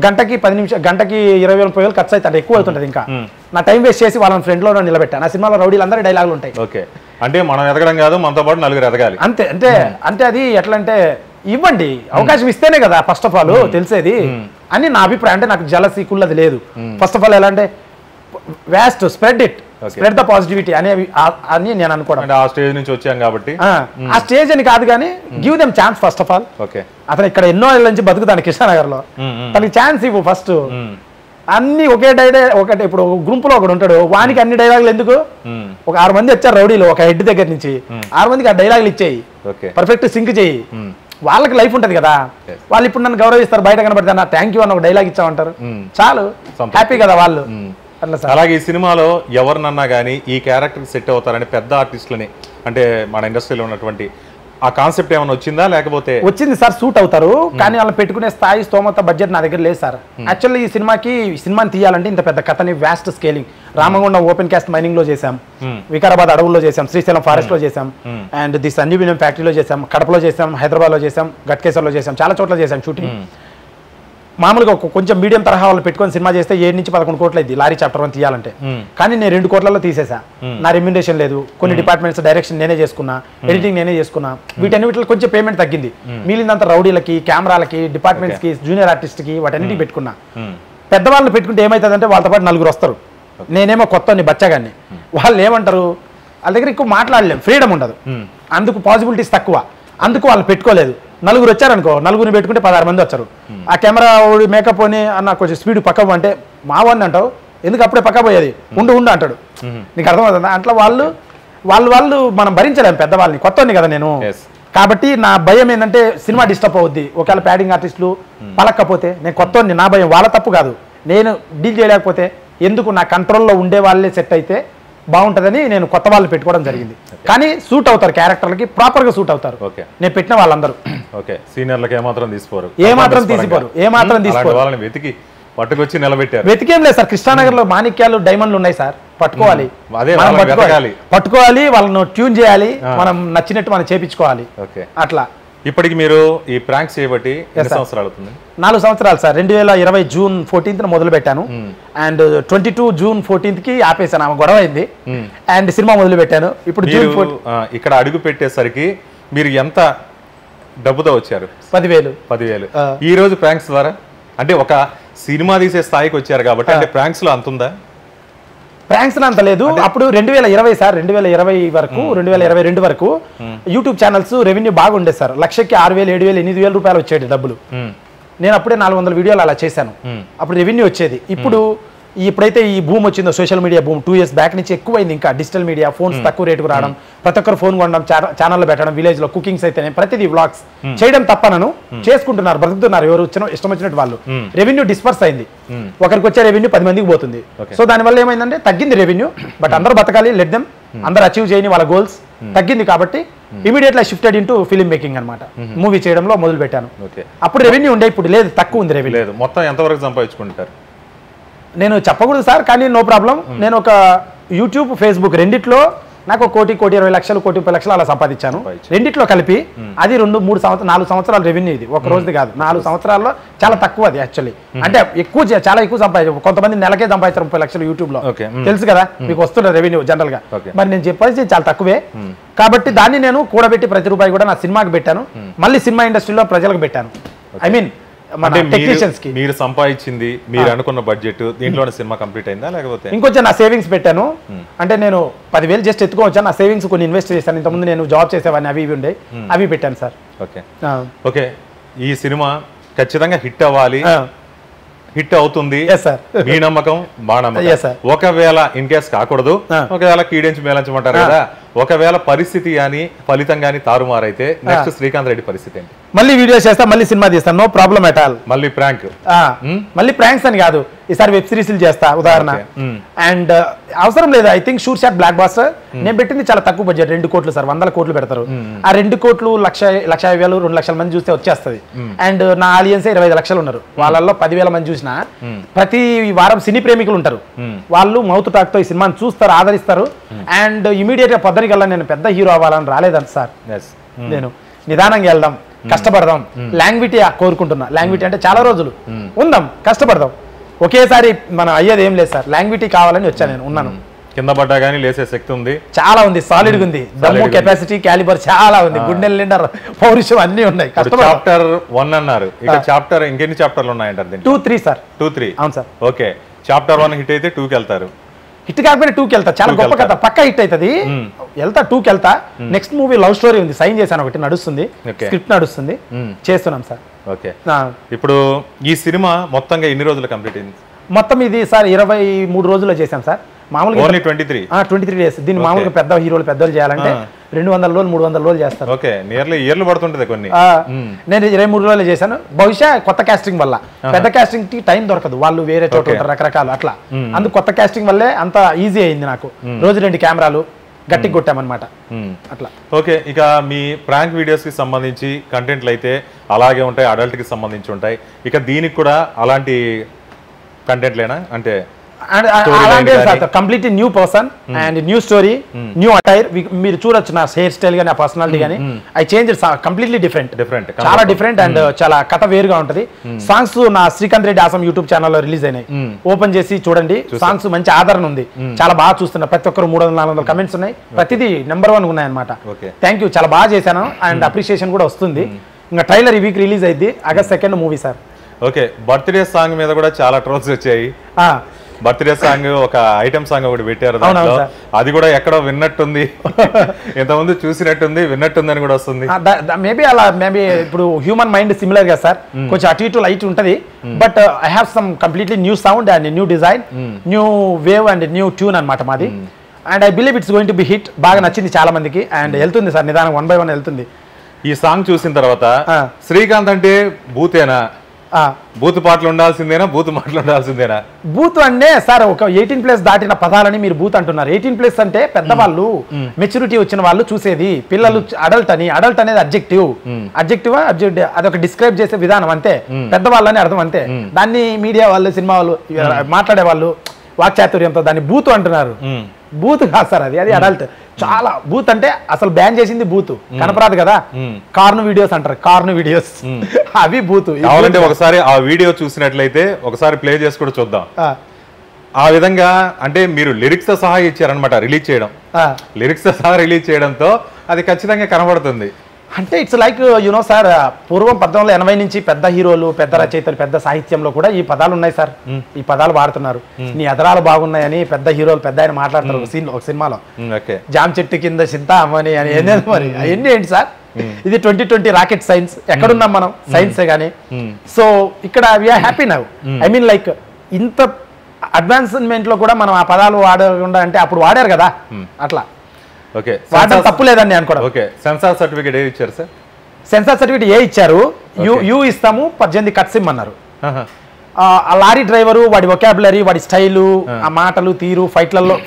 గంటకి 10 నిమిషాలు, గంటకి 20,000 ఖర్చు అవుతుంది, ఎక్కువ అవుతుంటది. ఇంకా నా టైం వేస్ట్ చేసి వాళ్ళని ఫ్రెండ్ లో నిలబెట్టా. నా సినిమాలో రౌడీలు అందరూ డైలాగులు ఉంటాయి. అంటే మనం ఎదగడం కాదు, మనతో పాటు నలుగురు ఎదగాలి అంతే. అంటే అది ఎట్లా అంటే, ఇవ్వండి అవకాశం ఇస్తేనే కదా ఫస్ట్ ఆఫ్ ఆల్ తెలిసేది అని నా అభిప్రాయం. అంటే నాకు జలసీ కుల్లది లేదు. ఫస్ట్ ఆఫ్ ఆల్ ఎలా అంటే వ్యాస్ట్ స్ప్రెడ్ ద పాజిటివిటీ అని నేను అనుకోవడం. ఆ స్టేజ్ నుంచి వచ్చాం కాబట్టి ఆ స్టేజ్ అని కాదు కానీ give them chance first of all. అతను ఇక్కడ ఎన్నో ఏళ్ళ నుంచి బతుకుతాను కృష్ణానగర్ లో, తనకి ఛాన్స్ ఇవ్వు ఫస్ట్. అన్ని ఒకే ఒకటి ఇప్పుడు గ్రూప్ లో ఒకడు ఉంటాడు, వానికి అన్ని డైలాగులు ఎందుకు? ఒక 6 మంది వచ్చారు రౌడీలు ఒక హెడ్ దగ్గర నుంచి, 6 మందికి ఆ డైలాగులు ఇచ్చేయి, పర్ఫెక్ట్ సింక్ చేయి, వాళ్ళకి లైఫ్ ఉంటది కదా. వాళ్ళు ఇప్పుడు నన్ను గౌరవిస్తారు, బయట కనబడితే నా థ్యాంక్ యూ అని ఒక డైలాగ్ ఇచ్చామంటారు, చాలు, హ్యాపీ కదా వాళ్ళు. అలాగే ఈ సినిమాలో ఎవరినన్నా కానీ ఈ క్యారెక్టర్ సెట్ అవుతారని పెద్ద ఆర్టిస్టులని, అంటే మన ఇండస్ట్రీలో ఉన్నటువంటి ఆ కాన్సెప్ట్ ఏమైనా వచ్చిందా? లేకపోతే వచ్చింది సార్, సూట్ అవుతారు, కానీ వాళ్ళని పెట్టుకునే స్థాయి స్తోమత బడ్జెట్ నా దగ్గర లేదు సార్. యాక్చువల్లీ ఈ సినిమాని తీయాలంటే ఇంత పెద్ద కథని vast scaling, Ramagundam open cast mining లో చేసాం, వికారాబాద్ అడవుల్లో చేసాం, శ్రీశైలం ఫారెస్ట్ లో చేసాం, అండ్ ది సంజీవినియం ఫ్యాక్టరీలో చేసాం, కడపలో చేసాం, హైదరాబాద్ లో చేసాం, గట్కేసర్లో చేసాం, చాలా చోట్ల చేసాం షూటింగ్. మామూలుగా కొంచెం మీడియం తరహా వాళ్ళు పెట్టుకొని సినిమా చేస్తే 7 నుంచి 11 కోట్లు అయింది లారీ చాప్టర్ 1 తీయాలంటే. కానీ నేను 2 కోట్లలో తీసేసా. నా రెమ్యునరేషన్ లేదు, కొన్ని డిపార్ట్మెంట్స్ డైరెక్షన్ నేనే చేసుకున్నా, ఎడిటింగ్ నేనే చేసుకున్నా, వీటన్నిటిలో కొంచెం పేమెంట్ తగ్గింది. మిగిలినంత రౌడీలకి, కెమెరాలకి, డిపార్ట్మెంట్స్ కి, జూనియర్ ఆర్టిస్ట్ కి వాటన్నిటికి పెట్టుకున్నా. పెద్దవాళ్ళు పెట్టుకుంటే ఏమవుతుందంటే వాళ్ళతో పాటు 4 వస్తారు, నేనేమో కొత్త బచ్చగాన్ని. వాళ్ళు ఏమంటారు, వాళ్ళ దగ్గర ఎక్కువ మాట్లాడలేం, ఫ్రీడమ్ ఉండదు, అందుకు పాసిబిలిటీస్ తక్కువ, అందుకు వాళ్ళు పెట్టుకోలేదు. 4 వచ్చారనుకో, 4 పెట్టుకుంటే 16 మంది వచ్చారు. ఆ కెమెరా మేకప్ అని అన్న కొంచెం స్పీడ్ పక్క అంటే మావని అంటావు, ఎందుకు అప్పుడే పక్క పోయేది, ఉండు అంటాడు. నీకు అర్థమవుతుందా? అట్లా వాళ్ళు మనం భరించలేము పెద్దవాళ్ళని, కొత్తని కదా నేను. కాబట్టి నా భయం ఏంటంటే సినిమా డిస్టర్బ్ అవుద్ది, ఒకవేళ ప్యాడింగ్ ఆర్టిస్టులు పలక్కపోతే. నేను కొత్తని, నా భయం, వాళ్ళ తప్పు కాదు, నేను డీల్ చేయలేకపోతే ఎందుకు, నా కంట్రోల్లో ఉండే వాళ్ళే సెట్ అయితే బాగుంటుందని నేను కొత్త వాళ్ళు పెట్టుకోవడం జరిగింది. కానీ సూట్ అవుతారు, క్యారెక్టర్లకి ప్రాపర్ గా సూట్ అవుతారు. నేను పెట్టిన వాళ్ళందరూ సీనియర్లకు ఏమాత్రం తీసుకోరు, వాళ్ళని వెతికి పట్టుకొచ్చి నిలబెట్టారు. వెతికేం లేదు సార్, కృష్ణానగర్ లో మాణిక్యాలు, డైమండ్లు ఉన్నాయి సార్, పట్టుకోవాలి, వాళ్ళను ట్యూన్ చేయాలి, మనం నచ్చినట్టు మనం చేపించుకోవాలి. అట్లా ఇప్పటికి మీరు ఈ ప్రాంక్స్ చేయబట్టి ఎన్ని సంవత్సరాలు అవుతుంది? 4 సంవత్సరాలు సార్. 2020 జూన్ 14th మొదలు పెట్టాను, అండ్ 22 జూన్ 14th కి ఆపేసాను, ఆమె గొడవ అయింది, అండ్ సినిమా మొదలు పెట్టాను. ఇప్పుడు ఇక్కడ అడుగు పెట్టేసరికి మీరు ఎంత డబ్బుతో వచ్చారు? 10,000. ఈ రోజు ప్రాంక్స్ ద్వారా అంటే ఒక సినిమా తీసే స్థాయికి వచ్చారు కాబట్టి, అంటే ప్రాంక్స్ లో అంత ఉందా? ప్రాంక్స్ అంత లేదు. అప్పుడు 2020 సార్, 2020 వరకు, 2022 వరకు యూట్యూబ్ ఛానల్స్ రెవెన్యూ బాగుండే సార్. లక్షకి 6,000, 7,000, 8,000 రూపాయలు వచ్చేది డబ్బులు. నేను అప్పుడే 400 వీడియోలు అలా చేశాను, అప్పుడు రెవెన్యూ వచ్చేది. ఇప్పుడైతే ఈ భూమి వచ్చిందో, సోషల్ మీడియా భూమి 2 years బ్యాక్ నుంచి ఎక్కువైంది. ఇంకా డిజిటల్ మీడియా, ఫోన్స్ తక్కువ రేటుకు రావడం, ప్రతి ఒక్కరు ఫోన్ కొనడం, ఛానల్లో పెట్టడం, విలేజ్ లో కుకింగ్స్ అయితేనే ప్రతిదీ వ్లాగ్స్ చేయడం తప్పనను చేసుకుంటున్నారు, బ్రతుకుతున్నారు ఎవరు ఇష్టం వచ్చినట్టు వాళ్ళు. రెవెన్యూ డిస్పర్స్ అయింది, ఒకరికి వచ్చే రెవెన్యూ 10 మందికి పోతుంది. సో దానివల్ల ఏమైందంటే తగ్గింది రెవెన్యూ, బట్ అందరూ బతకాలి, లెట్ దెమ్, అందరూ అచీవ్ చేయని వాళ్ళ గోల్స్ తగ్గింది కాబట్టి immediately shifted into film making అనమాట. మూవీ చేయడంలో మొదలు పెట్టాను. అప్పుడు రెవెన్యూ ఉండే, ఇప్పుడు లేదు, తక్కువ ఉంది రెవెన్యూ. మొత్తం ఎంతవరకు సంపాదించుకుంటారు? నేను చెప్పకూడదు సార్, కానీ నో ప్రాబ్లం. నేను ఒక యూట్యూబ్, ఫేస్బుక్ రెండిట్లో నాకు 1,20,20 లక్షలు, 1,30,00,000 అలా సంపాదించాను, రెండిట్లో కలిపి. అది 2-3 సంవత్సరాలు, 4 సంవత్సరాల రెవెన్యూ ఇది, ఒక రోజుది కాదు, 4 సంవత్సరాల్లో చాలా తక్కువ అది యాక్చువల్లీ. అంటే చాలా ఎక్కువ సంపాదించారు, కొంతమంది నెలకే సంపాదించారు 30 లక్షలు యూట్యూబ్ లో, తెలుసు కదా మీకు వస్తున్న రెవెన్యూ జనరల్ గా. మరి నేను చెప్పేసి చాలా తక్కువే, కాబట్టి దాన్ని నేను కూడబెట్టి ప్రతి రూపాయి కూడా నా సినిమాకి పెట్టాను, మళ్ళీ సినిమా ఇండస్ట్రీలో ప్రజలకు పెట్టాను. ఐ మీన్ మన టెక్నీషియన్స్ కి. మీరు సంపాదించింది మీరు అనుకున్న బడ్జెట్ దీంట్లోనే సినిమా కంప్లీట్ అయిందా లేకపోతే ఇంకొంచెం నా సేవింగ్స్ పెట్టాను. అంటే నేను 10,000 జస్ట్ ఎత్తుకోవచ్చా, నా సేవింగ్స్ కొన్ని ఇన్వెస్ట్ చేశాను. ఇంతకుముందు నేను జాబ్ చేసేవాడిని, అవి ఉండే అవి పెట్టాను సార్. ఓకే ఓకే, ఈ సినిమా ఖచ్చితంగా హిట్ అవ్వాలి, హిట్ అవుతుంది మీ నమ్మకం మా నమ్మకం. ఒకవేళ ఇన్ కేస్ కాకూడదు, ఒకవేళ కీడించి మేళించమంటారు కదా, ఒకవేళ పరిస్థితి కానీ ఫలితం కానీ తారుమారైతే నెక్స్ట్ శ్రీకాంత్ రెడ్డి పరిస్థితి ఏంటి? మళ్ళీ వీడియో చేస్తా, మళ్ళీ సినిమా తీస్తాను, నో ప్రాబ్లం ఎట్ ఆల్. మళ్ళీ ప్రాంక్, మళ్ళీ ప్రాంక్స్ అని కాదు, ఈసారి వెబ్ సిరీస్ చేస్తా ఉదాహరణ. అండ్ అవసరం లేదు, I think shoot shot blockbuster. నేను పెట్టింది చాలా తక్కువ బడ్జెట్, 2 కోట్లు సార్, 100 కోట్లు పెడతారు. ఆ 2 కోట్లు 1,50,000 2 లక్షల మంది చూస్తే వచ్చేస్తుంది. అండ్ నా ఆడియన్స్ 25 లక్షలు ఉన్నారు, వాళ్ళల్లో 10,000 మంది చూసినా ప్రతి వారం సినీ ప్రేమికులు ఉంటారు, వాళ్ళు మౌత్ టాక్ తో ఈ సినిమాని చూస్తారు, ఆదరిస్తారు. అండ్ ఇమీడియట్ గా పొద్దునికల్లా నేను పెద్ద హీరో అవ్వాలని రాలేదంట సార్. నేను నిదానంగా వెళ్దాం, కష్టపడదాం, లాంగ్విటీ కోరుకుంటున్నా. లాంగ్విటీ అంటే చాలా రోజులు ఉందాం, కష్టపడదాం, ఒకేసారి మనం అయ్యేది ఏం లేదు సార్. లాంగ్విటీ కావాలని వచ్చాను, నేను ఉన్నాను. కింద పడ్డా కానీ లేసే శక్తి ఉంది, చాలా ఉంది, సాలిడ్ గా ఉంది, దమ్ము, కెపాసిటీ, క్యాలిబర్ చాలా ఉంది, గుండెల నిండా పౌరుషం అన్ని ఉన్నాయి. చాప్టర్ 1 అన్నారు, ఇక చాప్టర్ ఇంకెన్ని చాప్టర్లు ఉన్నాయంటారు? 2, 3 సార్. 2, 3 అవును సార్. ఓకే, చాప్టర్ 1 హిట్ అయితే 2కి వెళ్తారు, హిట్ కాకపోతే 2కి వెళ్తా, చాలా గొప్ప కథ, పక్కా హిట్ అవుతుంది, వెళ్తా 2కి వెళ్తా. నెక్స్ట్ మూవీ లవ్ స్టోరీ ఉంది, సైన్ చేశాను, ఒకటి నడుస్తుంది, స్క్రిప్ట్ నడుస్తుంది, చేస్తున్నాం సార్. ఓకే, ఇప్పుడు ఈ సినిమా మొత్తంగా ఎన్ని రోజులు కంప్లీట్ అయింది? మొత్తం ఇది సార్ 23 రోజుల్లో చేశాం సార్. మామూలుగా 23 డేస్. దీన్ని మామూలుగా పెద్ద హీరోలు పెద్దలు చేయాలంటే 200 రోజులు 300 రోజులు చేస్తారు. ఓకే, నియర్లీ ఇయర్లు పడుతుంటది కొన్ని. నేను 23 రోజులు చేశాను. బహుశా కొత్త కాస్టింగ్ వల్ల, పెద్ద కాస్టింగ్ కి టైం దొరకదు, వాళ్ళు వేరే చోట ఉంటారు రకరకాలు అట్లా, అందుకు కొత్త కాస్టింగ్ వల్లే అంత ఈజీ అయింది నాకు. రోజు 2 కెమెరాలు గట్టిగా కొట్టామన్నమాట అట్లా. ఓకే, ఇక మీ ప్రాంక్ వీడియోస్ కి సంబంధించి కంటెంట్లు అయితే అలాగే ఉంటాయి, అడల్ట్ కి సంబంధించి ఉంటాయి. ఇక దీనికి కూడా అలాంటి కంటెంట్లేనా? అంటే completely new person and new story, new attire. మీరు చూడొచ్చు నా హెయిర్ స్టైల్ గానీ, ఆ పర్సనాలిటీ గానీ, ఐ చేంజ్ కంప్లీట్లీ డిఫరెంట్, చాలా డిఫరెంట్ అండ్ చాలా కథ వేరుగా ఉంటది. సాంగ్స్ నా శ్రీకాంత్ రెడ్డి ఆసం యూట్యూబ్ ఛానల్లో రిలీజ్ అయినాయి, ఓపెన్ చేసి చూడండి. సాంగ్స్ మంచి ఆదరణ ఉంది, చాలా బాగా చూస్తున్నారు, ప్రతి ఒక్కరు 300-400 కమెంట్స్ ఉన్నాయి, ప్రతిదీ నెంబర్ 1 ఉన్నాయి అనమాట. థ్యాంక్ యూ, చాలా బాగా చేశాను అండ్ అప్రిషియేషన్ కూడా వస్తుంది. ఇంకా ట్రైలర్ ఈ వీక్ రిలీజ్ అయింది, August 2 movie sir. Okay, birthday song మీద కూడా చాలా ట్రోల్స్ వచ్చాయి. బర్త్డే సాంగ్ ఒక ఐటమ్ సాంగ్ ఒకటి పెట్టారు, అది కూడా ఎక్కడో విన్నట్టుంది, ఎంతమంది చూసినట్టుంది, విన్నట్టుంది అని కూడా వస్తుంది. మేబీ అలా, మేబీ ఇప్పుడు హ్యూమన్ మైండ్ సిమిలర్ గా సార్, కొంచెం అటు ఇటు లైట్ ఉంటది. But I have some completely new sound and new design, new wave and new tune అనమాట మాది. And I believe it's going to be hit. బాగా నచ్చింది చాలా మందికి అండ్ వెళ్తుంది సార్, నిదానం 1 by 1 వెళ్తుంది. ఈ సాంగ్ చూసిన తర్వాత శ్రీకాంత్ అంటే బూతేనా, బూత్ పాటలు ఉండాల్సిందేనా, బూత్ మాటలు ఉండాల్సిందేనా? బూత్ అంటే సార్ ఒక 18+ దాటిన పదాలని మీరు బూత్ అంటున్నారు. 18+ అంటే పెద్దవాళ్ళు, మెచ్యూరిటీ వచ్చిన వాళ్ళు చూసేది, పిల్లలు అడల్ట్ అని. అడల్ట్ అనేది అబ్జెక్టివ్ అదొక డిస్క్రైబ్ చేసే విధానం అంతే, పెద్దవాళ్ళని అర్థం అంతే. దాన్ని మీడియా వాళ్ళు, సినిమా వాళ్ళు, మాట్లాడే వాళ్ళు వాక్చాతుర్యంతో దాన్ని బూత్ అంటున్నారు. బూత్ కాదు సార్, అది అడల్ట్. చాలా బూత్ అంటే అసలు బ్యాన్ చేసింది బూత్, కనపరాదు కదా, కార్న్ వీడియోస్ అంటారు, కార్న్ వీడియోస్ అవి బూత్. కావాలంటే ఒకసారి ఆ వీడియో చూసినట్లయితే ఒకసారి ప్లే చేసి కూడా చూద్దాం. ఆ విధంగా అంటే మీరు లిరిక్స్ తో సహా ఇచ్చారనమాట రిలీజ్ చేయడం, లిరిక్స్ తో సహా రిలీజ్ చేయడంతో అది ఖచ్చితంగా కనబడుతుంది. అంటే ఇట్స్ లైక్ యునో సార్, పూర్వం 1880 నుంచి పెద్ద హీరోలు, పెద్ద రచయితలు, పెద్ద సాహిత్యంలో కూడా ఈ పదాలు ఉన్నాయి సార్, ఈ పదాలు వాడుతున్నారు. నీ అదరాలు బాగున్నాయని పెద్ద హీరోలు పెద్ద ఆయన మాట్లాడతారు ఒక సినిమాలో, జామ్ చెట్టు కింద చింత అమ్మని అని. మరి అవన్నీ ఏంటి సార్, ఇది 2020 రాకెట్ సైన్స్, ఎక్కడున్నాం మనం, సైన్సే కానీ. సో ఇక్కడ we are happy now. I mean like ఇంత అడ్వాన్స్మెంట్ లో కూడా మనం ఆ పదాలు వాడకుండా, అంటే అప్పుడు వాడారు కదా అట్లా. ఓకే, వాడడం తప్పు లేదండి అనుకోవడం. ఓకే, సెన్సార్ సర్టిఫికేట్ ఏ ఇచ్చారు సార్? సెన్సార్ సర్టిఫికేట్ ఏ ఇచ్చారు, యూ ఇస్తాము, 18 కట్స్ ఇమ్మన్నారు. ఆ లారీ డ్రైవరు, వాడి వొకాబులరీ, వాడి స్టైలు, ఆ మాటలు తీరు,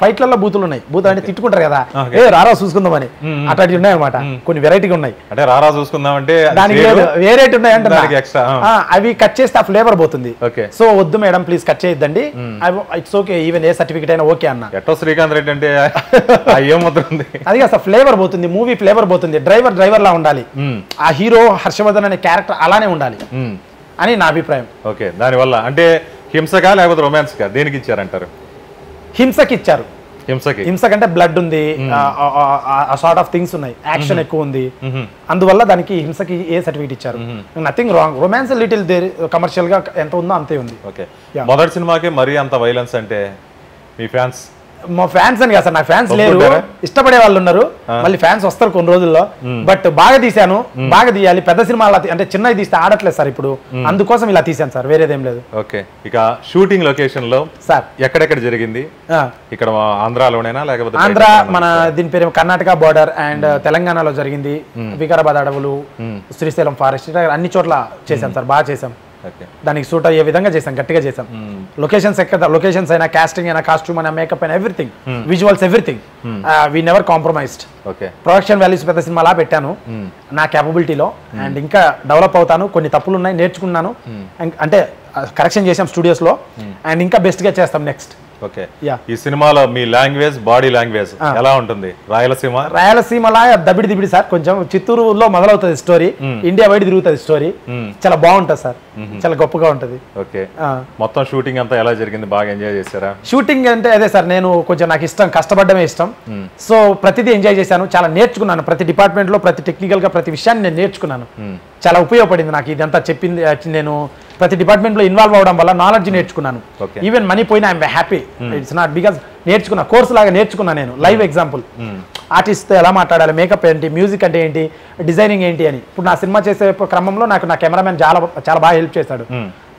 ఫైట్లలో బూతులు ఉన్నాయి. బూతులు అంటే తిట్టుకుంటారు కదా, ఏ రారా చూసుకుందామని, అట్లాంటివి ఉన్నాయి అనమాట. కొన్ని వెరైటీగా ఉన్నాయి. అంటే రారా చూసుకుందాం అంటే దానికి వేరే ఉన్నాయి అంటే అవి కట్ చేస్తే ఆ ఫ్లేవర్ పోతుంది. సో వద్దు మేడం ప్లీజ్ కట్ చేయొద్దండి, it's okay, even a certificate అయినా ఓకే అన్న. ఎట్టో శ్రీకాంత్ రెడ్డి అంటే ఏమవుతుంది, అది అసలు ఫ్లేవర్ పోతుంది, మూవీ ఫ్లేవర్ పోతుంది. డ్రైవర్ లా ఉండాలి, ఆ హీరో హర్షవర్ధన్ అనే క్యారెక్టర్ అలానే ఉండాలి అని నా అభిప్రాయం. ఓకే, దానివల్ల అంటే హింసగా లేకపోతే రొమాన్స్ గా దేనికి ఇచ్చారంటారు? హింసకి ఇచ్చారు. హింసకంటే బ్లడ్ ఉంది, ఆ సార్ట్ ఆఫ్ థింగ్స్ ఉన్నాయి, యాక్షన్ ఎక్కువ ఉంది, అందువల్ల దానికి హింసకి ఏ సర్టిఫికేట్ ఇచ్చారు. Nothing wrong. Romance little commercial గా ఎంత ఉందో అంతే ఉంది. మొదటి సినిమాకి మరీ అంత వైలెన్స్ అంటే మీ ఫ్యాన్స్? మా ఫ్యాన్స్ అని కదా సార్, నాకు ఫ్యాన్స్ లేరు, ఇష్టపడే వాళ్ళు ఉన్నారు, మళ్ళీ ఫ్యాన్స్ వస్తారు కొన్ని రోజుల్లో. బట్ బాగా తీశాను, బాగా తీయాలి. పెద్ద సినిమాలు అంటే చిన్నవి తీస్తే ఆడట్లేదు సార్ ఇప్పుడు, అందుకోసం ఇలా తీశాను సార్, వేరేదేం లేదు. ఓకే, ఇక షూటింగ్ లొకేషన్ లో సార్ ఎక్కడెక్కడ జరిగింది? ఇక్కడ ఆంధ్రాలోనేనా లేకపోతే ఆంధ్ర, మన దీని పేరు కర్ణాటక బోర్డర్ అండ్ తెలంగాణలో జరిగింది, వికారాబాద్ అడవులు, శ్రీశైలం ఫారెస్ట్, అన్ని చోట్ల చేశాం సార్, బాగా చేశాం. దానికి సూట్ అయ్యే విధంగా చేసాం, గట్టిగా చేసాం. లొకేషన్స్ ఎక్కడ, లొకేషన్స్ అయినా, కాస్టింగ్ అయినా, కాస్ట్యూమ్ అయినా, మేకప్ అయినా, everything, visuals everything, we never compromised. Production values పెద్ద సినిమాలా పెట్టాను నా కేపబిలిటీలో, అండ్ ఇంకా డెవలప్ అవుతాను. కొన్ని తప్పులు ఉన్నాయి, నేర్చుకున్నాను, అంటే కరెక్షన్ చేసాం స్టూడియోస్ లో, అండ్ ఇంకా బెస్ట్ గా చేస్తాం నెక్స్ట్. ఓకే, ఈ సినిమాలో మీ లాంగ్వేజ్, బాడీ లాంగ్వేజ్ ఎలా ఉంటుంది? రాయలసీమలా దబిడి దిబిడి సార్, కొంచెం చిత్తూరులో మొదలవుతుంది స్టోరీ, ఇండియా వైడ్ తిరుగుతుంది స్టోరీ, చాలా బాగుంటుంది సార్, చాలా గొప్పగా ఉంటుంది. ఓకే, మొత్తం షూటింగ్ అంతా ఎలా జరిగింది? బాగా ఎంజాయ్ చేశారా? షూటింగ్ అంటే అదే సార్, నేను కొంచెం నాకు ఇష్టం, కష్టపడమే ఇష్టం, సో ప్రతిదీ ఎంజాయ్ చేశాను, చాలా నేర్చుకున్నాను. ప్రతి డిపార్ట్మెంట్ లో, ప్రతి టెక్నికల్ గా ప్రతి విషయాన్ని నేను నేర్చుకున్నాను, చాలా ఉపయోగపడింది నాకు ఇదంతా చెప్పింది. నేను ప్రతి డిపార్ట్మెంట్ లో ఇన్వాల్వ్ అవడం వల్ల నాలెడ్జ్ నేర్చుకున్నాను. ఈవెన్ మనీ పోయినా I'm happy, it's not because నేర్చుకున్నా, కోర్సు లాగా నేర్చుకున్నా నేను. లైవ్ ఎగ్జాంపుల్, ఆర్టిస్ట్తో ఎలా మాట్లాడాలి, మేకప్ ఏంటి, మ్యూజిక్ అంటే ఏంటి, డిజైనింగ్ ఏంటి అని. ఇప్పుడు నా సినిమా చేసే క్రమంలో నాకు నా కెమెరామెన్ చాలా బాగా హెల్ప్ చేశాడు.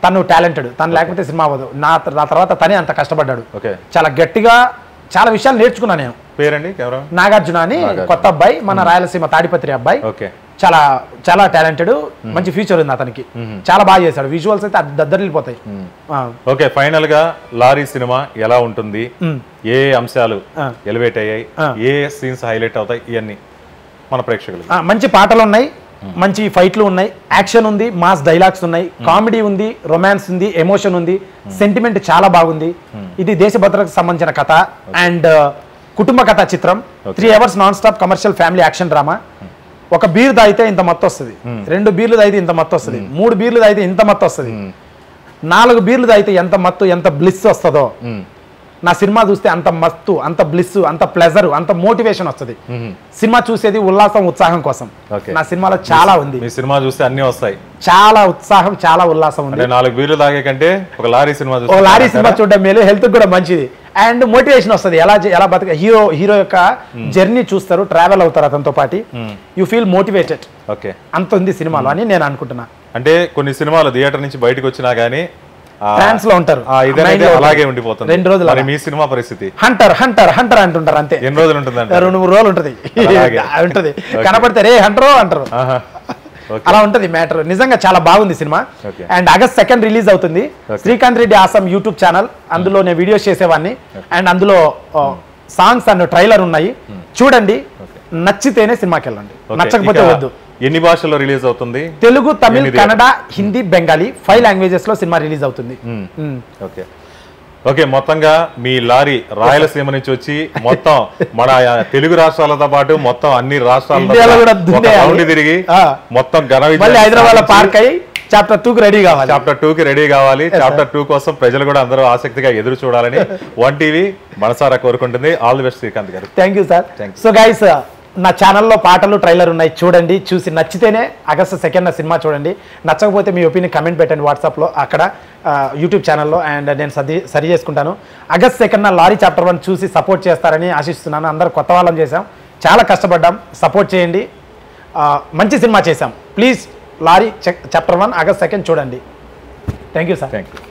తను టాలెంటెడ్, తను లేకపోతే సినిమా అవ్వదు. నా తర్వాత తనే అంత కష్టపడ్డాడు, చాలా గట్టిగా చాలా విషయాలు నేర్చుకున్నా నేను. పేరండి నాగార్జున అని, కొత్త అబ్బాయి, మన రాయలసీమ తాడిపత్రి అబ్బాయి, చాలా చాలా టాలెంటెడ్, మంచి ఫ్యూచర్ ఉంది అతనికి, చాలా బాగా చేశాడు. విజువల్స్ అయితే దద్దరిల్లిపోతాయి. ఓకే, ఫైనల్ గా లారీ సినిమా ఎలా ఉంటుంది? ఏ అంశాలు ఎలివేట్ అయ్యాయి, ఏ సీన్స్ హైలైట్ అవుతాయి, ఇవన్నీ మన ప్రేక్షకులు. మంచి పాటలు ఉన్నాయి, మంచి ఫైట్లు ఉన్నాయి, యాక్షన్ ఉంది, మాస్ డైలాగ్స్ ఉన్నాయి, కామెడీ ఉంది, రొమాన్స్ ఉంది, ఎమోషన్ ఉంది, సెంటిమెంట్ చాలా బాగుంది. ఇది దేశభద్రతకు సంబంధించిన కథ అండ్ కుటుంబ కథ చిత్రం. 3 hours non stop commercial family action drama. ఒక బీర్ తాగితే ఇంత మత్తు వస్తుంది, 2 బీర్లు తాగితే ఇంత మత్తు వస్తుంది, 3 బీర్లు తాగితే ఇంత మత్తు వస్తుంది, 4 బీర్లు తాగితే ఎంత మత్తు, ఎంత బ్లిస్ వస్తుందో. నా సినిమా చూస్తే అంత మత్తు, అంత బ్లిస్, అంత ప్లెజర్, అంత మోటివేషన్ వస్తుంది. సినిమా చూసేది ఉల్లాసం, ఉత్సాహం కోసం. నా సినిమాలో చాలా ఉంది. మీ సినిమా చూస్తే అన్ని వస్తాయి, చాలా ఉత్సాహం, చాలా ఉల్లాసం ఉంది. 4 బీర్లు తాగే కంటే ఒక లారీ సినిమా చూడడం మేలు, హెల్త్ కూడా మంచిది, అండ్ మోటివేషన్ వస్తుంది. ఎలా బతక, హీరో యొక్క జర్నీ చూస్తారు, ట్రావెల్ అవుతారు అతనితో పాటు, యూ ఫీల్ మోటివేటెడ్. ఓకే, అంత ఉంది సినిమాలో అని నేను అనుకుంటున్నా. అంటే కొన్ని సినిమాలు థియేటర్ నుంచి బయటకు వచ్చినా గానీ ట్రాన్స్ లో ఉంటారు, అలాగే ఉండిపోతుంది. 2 రోజులు. మీ సినిమా పరిస్థితి హంటర్ అంటుంటారు అంతే. ఎన్ని రోజులు ఉంటుంది? 2-3 రోజులు ఉంటుంది. కనపడితే రే హంటరో అంటారు, అలా ఉంటది మ్యాటర్. నిజంగా చాలా బాగుంది సినిమా. అండ్ August 2 రిలీజ్ అవుతుంది. Srikanth Reddy awesome YouTube channel, అందులో నేను వీడియోస్ చేసేవాడిని, అండ్ అందులో సాంగ్స్ అండ్ ట్రైలర్ ఉన్నాయి, చూడండి. నచ్చితేనే సినిమాకి వెళ్ళండి, నచ్చకపోతే వద్దు. ఎన్ని భాషల్లో రిలీజ్ అవుతుంది? తెలుగు, తమిళ్, కన్నడ, హిందీ, బెంగాలీ 5 లాంగ్వేజెస్ లో సినిమా రిలీజ్ అవుతుంది. ఓకే ఓకే, మొత్తంగా మీ లారీ రాయలసీమ నుంచి వచ్చి మొత్తం మన తెలుగు రాష్ట్రాలతో పాటు మొత్తం అన్ని రాష్ట్రాల్లో తిరిగి మొత్తం ఘన విజయం, హైదరాబాద్ లో పార్క్ అయ్యి చాప్టర్ 2 కి రెడీ కావాలి. చాప్టర్ 2 కోసం ప్రజలు కూడా అందరూ ఆసక్తిగా ఎదురు చూడాలని 1TV మనసారా కోరుకుంటుంది. ఆల్ ది బెస్ట్ శ్రీకాంత్ గారు. Thank you sir. So guys, నా ఛానల్లో పాటలు, ట్రైలర్ ఉన్నాయి, చూడండి. చూసి నచ్చితేనే August 2 సినిమా చూడండి. నచ్చకపోతే మీ ఒపీనియన్ కమెంట్ పెట్టండి వాట్సాప్లో, అక్కడ యూట్యూబ్ ఛానల్లో, అండ్ నేను సరి చేసుకుంటాను. August 2 లారీ చాప్టర్ 1 చూసి సపోర్ట్ చేస్తారని ఆశిస్తున్నాను. అందరూ కొత్త వాళ్ళం చేశాం, చాలా కష్టపడ్డాం, సపోర్ట్ చేయండి. మంచి సినిమా చేశాం. ప్లీజ్ లారీ చాప్టర్ 1 August 2 చూడండి. Thank you sir. Thank you.